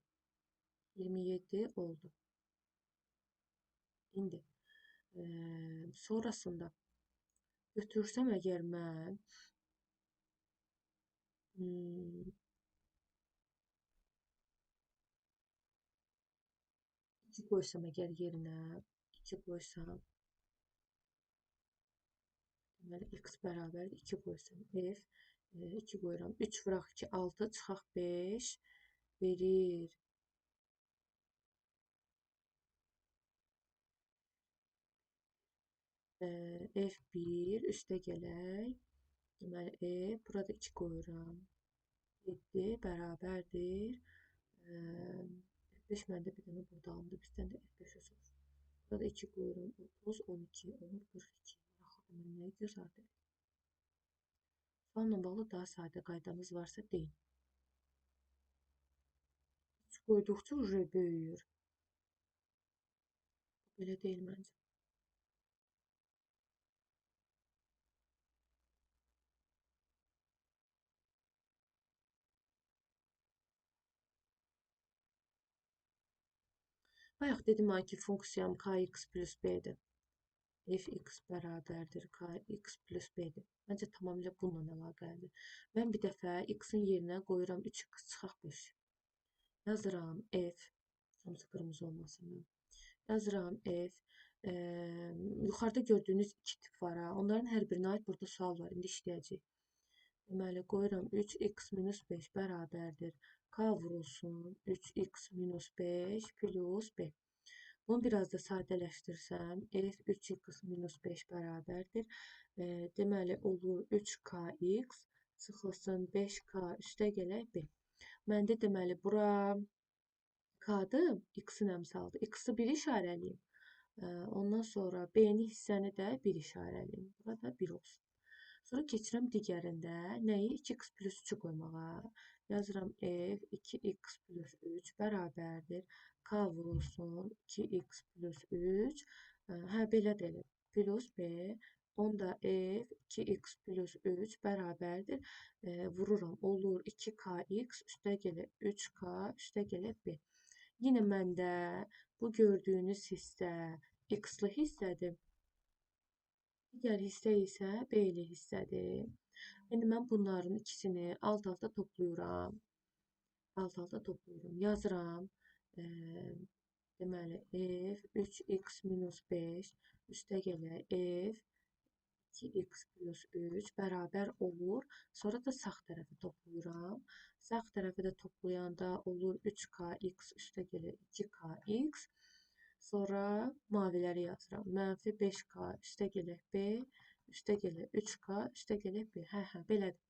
27 oldu. İndi sonrasında götürsəm əgər mən 2 qoysam əgər yerinə 2 qoysam deməli x bərabər 2 qoysam f 2 qoyuram 3 vuraq 2 6 çıxaq 5 verir f1 üstə gələk deməli f burada 2 qoyuram 7 bərabərdir F5 məndə bir dənə burada alındı. Bizdən də F5'e sor. Burada 2 qoyuram. 30, 12, olur 42. Baxın, mən nəyi göz ardı edim? Sualla bağlı daha sadə qaydamız varsa deyin. 3 qoyduqca uje böyüyür. Belə deyil məncə. Bayaq dedim ki, funksiyam kx plus b'dir. Fx bərabərdir kx plus b'dir. Məncə tamamilə bununla əlaqəlidir. Mən bir dəfə x-in yerinə qoyuram 3x çıxaq 5. Yazıram f. Hamısı qırmızı olmasın. Yazıram f. Yuxarıda gördüyünüz 2 tip var. Onların hər birinə aid burada sual var. İndi işləyəcək. Deməli, qoyuram 3x minus 5 bərabərdir. K vurulsun 3x minus 5 plus b. Bunu biraz da sadələşdirsəm, f 3x minus 5 bərabərdir. Deməli, olur 3kx çıxılsın 5k üstə gələk b. Məndə deməli, bura k-dır, x-in əmsaldır. X-ı 1 işarəliyim. Ondan sonra b-ni hissəni də 1 işarəliyim. Burada 1 olsun. Sonra keçirəm digərində nəyi 2x plus 3'ü qoymağa. Yazıram f 2x plus 3 bərabərdir. K vurulsun 2x plus 3. Hə, belə deyil. Plus b. Onda f 2x plus 3 bərabərdir. Vururam. Olur 2kx üstə gəlir 3k üstə gəlir b. Yine məndə bu gördüyünüz hissə x-lı hissədir. Digər hissə isə b-li hissədir. İndi mən bunların ikisini alt-alta toplayıram. Alt-alta toplayıram. Yazıram. Deməli, f 3x minus 5 üstə gəlir f 2x plus 3 bərabər olur. Sonra da sağ tərəfi toplayıram. Sağ tərəfi də toplayanda olur 3kx üstə gəlir 2kx. Sonra maviləri yazıram. Mənfi 5k üstə gəlir b. üstə gələ 3k üstə gələ 1. Hə, belədir.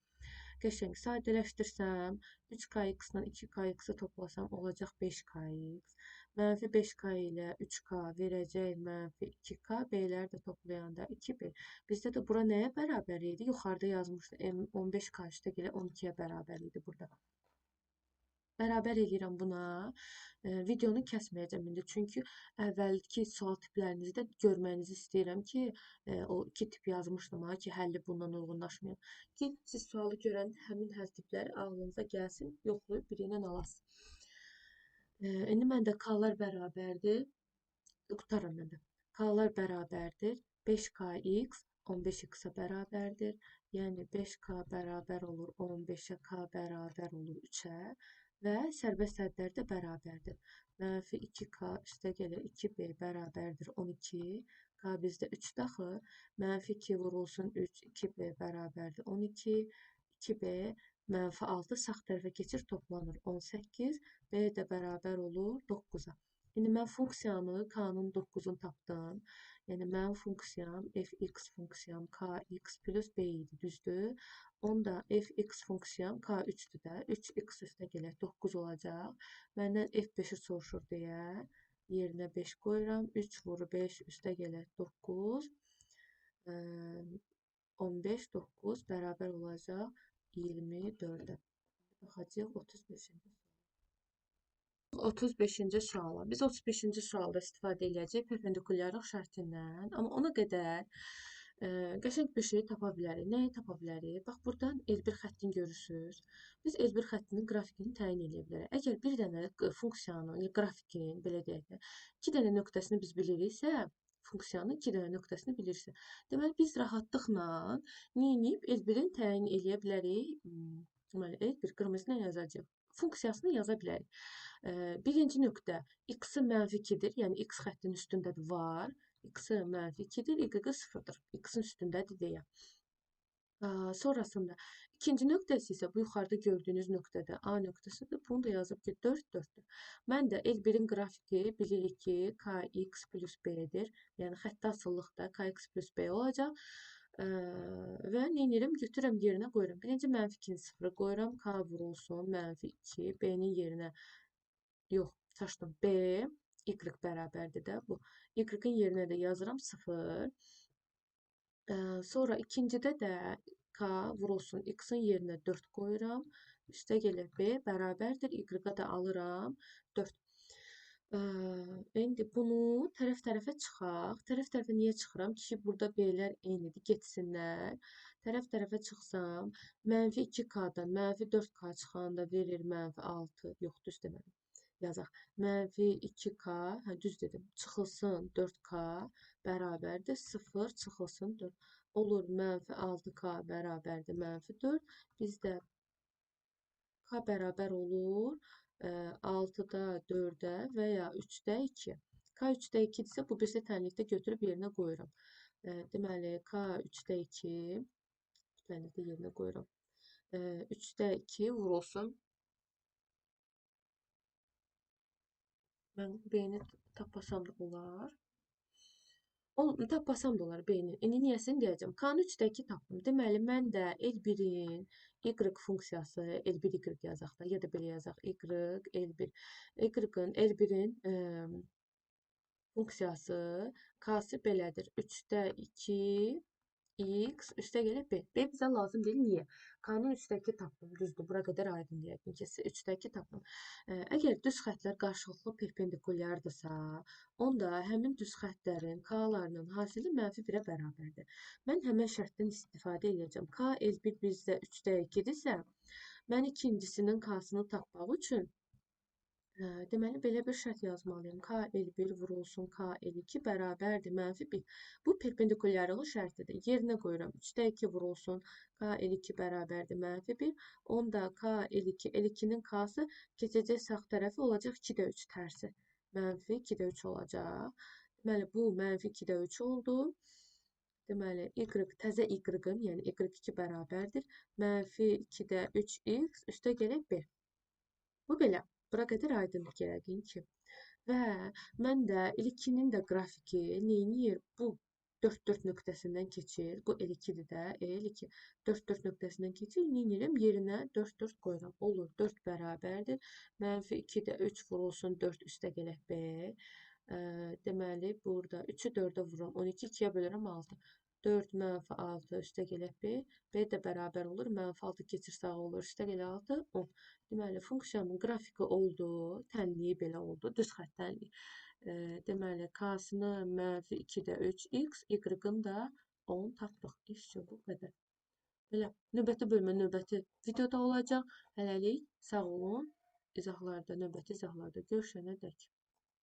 Qəşəng sadələşdirsəm, 3kx-la 2kx-ı toplasam olacaq 5kx. Mənfi 5k ilə 3k verəcək mənfi 2k. B'ləri də toplayanda 2b. Bizdə də bura nəyə bərabər idi? Yuxarıda yazmışdı. 15k üstə gələ 12-yə bərabər idi burada. Bərabər eləyirəm buna. Videonu kəsməyəcəm indi. Çünki əvvəlki sual tiplərinizdə görməyinizi istəyirəm ki, o 2 tip yazmışdım ha ki, həlli bundan uyğunlaşmıyor. Ki, siz sualı görəndə həmin həll tipləri ağlınıza gəlsin, yoxlayıb biri ilə alasınız. İndi məndə k-lar bərabərdir. Qutaram məndə. K-lar bərabərdir. 5kx 15x-a bərabərdir. Yəni 5k bərabər olur 15-ə, k bərabər olur 3-ə. Və sərbəst hədlər də bərabərdir. Mənfi 2k üstə gələ 2b bərabərdir 12. K bizdə 3-də axı. Mənfi 2 vurulsun 3, 2b bərabərdir 12. 2b mənfi 6 sağ tərəfə keçir, toplanır 18. B də bərabər olur 9-a. İndi mən funksiyanı k-nın 9-unu tapdım. Yəni mənim funksiyam fx funksiyam kx plus b idi, düzdür? Onda fx funksiyam k3-dür də. 3x üstə gələk 9 olacaq. Məndən f5-i soruşur deyə yerinə 5 qoyuram. 3 vuru 5 üstə gələk 9. 15, 9 bərabər olacaq 24-ə. Baxacaq 35-ci. 35-ci suala. Biz 35-ci sualda istifadə edəcəyik perpendikulyarlıq şərtindən. Amma ona qədər qəşəng bir şey tapa bilərik. Nəyi tapa bilərik? Bax, buradan L1 xəttini görürsünüz. Biz L1 xəttinin qrafikini təyin edə bilərik. Əgər bir dənə funksiyanın, qrafikin, belə deyək də, 2 dənə nöqtəsini biz biliriksə, funksiyanın 2 dənə nöqtəsini bilirsə, deməli, biz rahatlıqla neyinib L1-in təyin edə bilərik. Deməli, L1 qırmızı ilə yazacaq. Funksiyasını yaza bilərik. Birinci nöqtə x-ı mənfi 2-dir, yəni x xəttinin üstündədir, var. X-ı mənfi 2-dir, y-ı 0-dır. X-in üstündədir deyə. Sonrasında ikinci nöqtəsi isə bu yuxarıda gördüyünüz nöqtədə A nöqtəsidir. Bunu da yazıb ki, 4, 4-dür. Mən də L1-in qrafiki bilirik ki, kx plus b-dir. Yəni xətti asıllıqda kx plus b olacaq. Və neyinirəm? Götürürəm yerinə qoyuram. Birinci mənfi 2-ni 0-a qoyuram. K vurulsun mənfi 2. B-nin yerinə yox, çaşdım. B, y bərabərdir də bu. Y-in yerinə də yazıram 0. Sonra ikincidə də K vurulsun x-in yerinə 4 qoyuram. Üstə gəlir B bərabərdir. Y-a da alıram 4. İndi bunu tərəf-tərəfə çıxaq. Tərəf-tərəfə niyə çıxıram ki, burada B-lər eynidir, getsinlər. Tərəf-tərəfə çıxsam, mənfi 2K-dan mənfi 4K çıxanda verir mənfi 6. Yox, düz demədim. Yazaq. Mənfi 2K, düz dedim, çıxılsın 4K bərabərdir. 0 çıxılsın 4. Olur mənfi 6K bərabərdir mənfi 4. Bizdə K bərabər olur 6-da 4-ə və ya 3-də 2. K 3-də 2-dirsə, bu birisi tənlikdə götürüb yerinə qoyuram. Deməli, K 3-də 2 tənlikdə yerinə qoyuram. 3-də 2 vurulsun. Mən B-ni tapasam da olar. Tapasam da olar B-ni. İndi niyəsini deyəcəm. K-nı 3-də 2 tapdım. Deməli, mən də L1-in y funksiyası, L1 y yazaq da, ya da belə yazaq, y, L1. Y-ın L1-in funksiyası K-sı belədir. 3-də 2 x üstə gəlir B. B bizə lazım deyil. Niyə? K-nın 3-də 2 tapdım. Düzdür. Bura qədər aydın deyək ki, 3-də 2 tapdım. Əgər düz xəttlər qarşılıqlı perpendikulyardırsa, onda həmin düz xəttlərin K-larının hasili mənfi 1-ə bərabərdir. Mən həmin şərtdən istifadə edəcəm. K L1 bizdə 3-də 2-dirsə, mən ikincisinin K-sını tapmaq üçün deməli, belə bir şərt yazmalıyım. K L1 vurulsun K L2 bərabərdir mənfi 1. Bu perpendikulyarlıq şərtidir. Yerinə qoyuram. 3-də 2 vurulsun K L2 bərabərdir mənfi 1. Onda K L2, L2-nin K-sı keçəcək sağ tərəfi olacaq 2-də 3 tərsi. Mənfi 2-də 3 olacaq. Deməli, bu mənfi 2-də 3 oldu. Deməli, təzə y-ım, yəni y2 bərabərdir. Mənfi 2-də 3x üstə gələk 1. Bu belə. Bura qədər aydınlıq yəqin ki. Və mən də L2-nin də qrafiki neyiniyir? Bu 4 nöqtəsindən keçir. Bu L2-dir də, L2. 4 nöqtəsindən keçir. Nə edirəm? Yerinə 4 qoyuram. Olur. 4 bərabərdir. -2-də 3 vurulsun 4 üstə gələk B. Deməli, burada 3-ü 4-ə vururam. 12 2-yə bölürəm 6. 4 -6 üstə gələk B. B də bərabər olur. -6 keçir sağa olur. Üstə gələ 6, 10. Deməli, funksiyanın qrafiki oldu. Tənliyi belə oldu. Düz xətt tənliyi. Deməli, K-sını -2-də 3x, Y-ın da 10 tapdıq. İş bu qədər. Belə, növbəti bölmə növbəti videoda olacaq. Hələlik sağ olun. İzahlarda, növbəti izahlarda görüşənədək.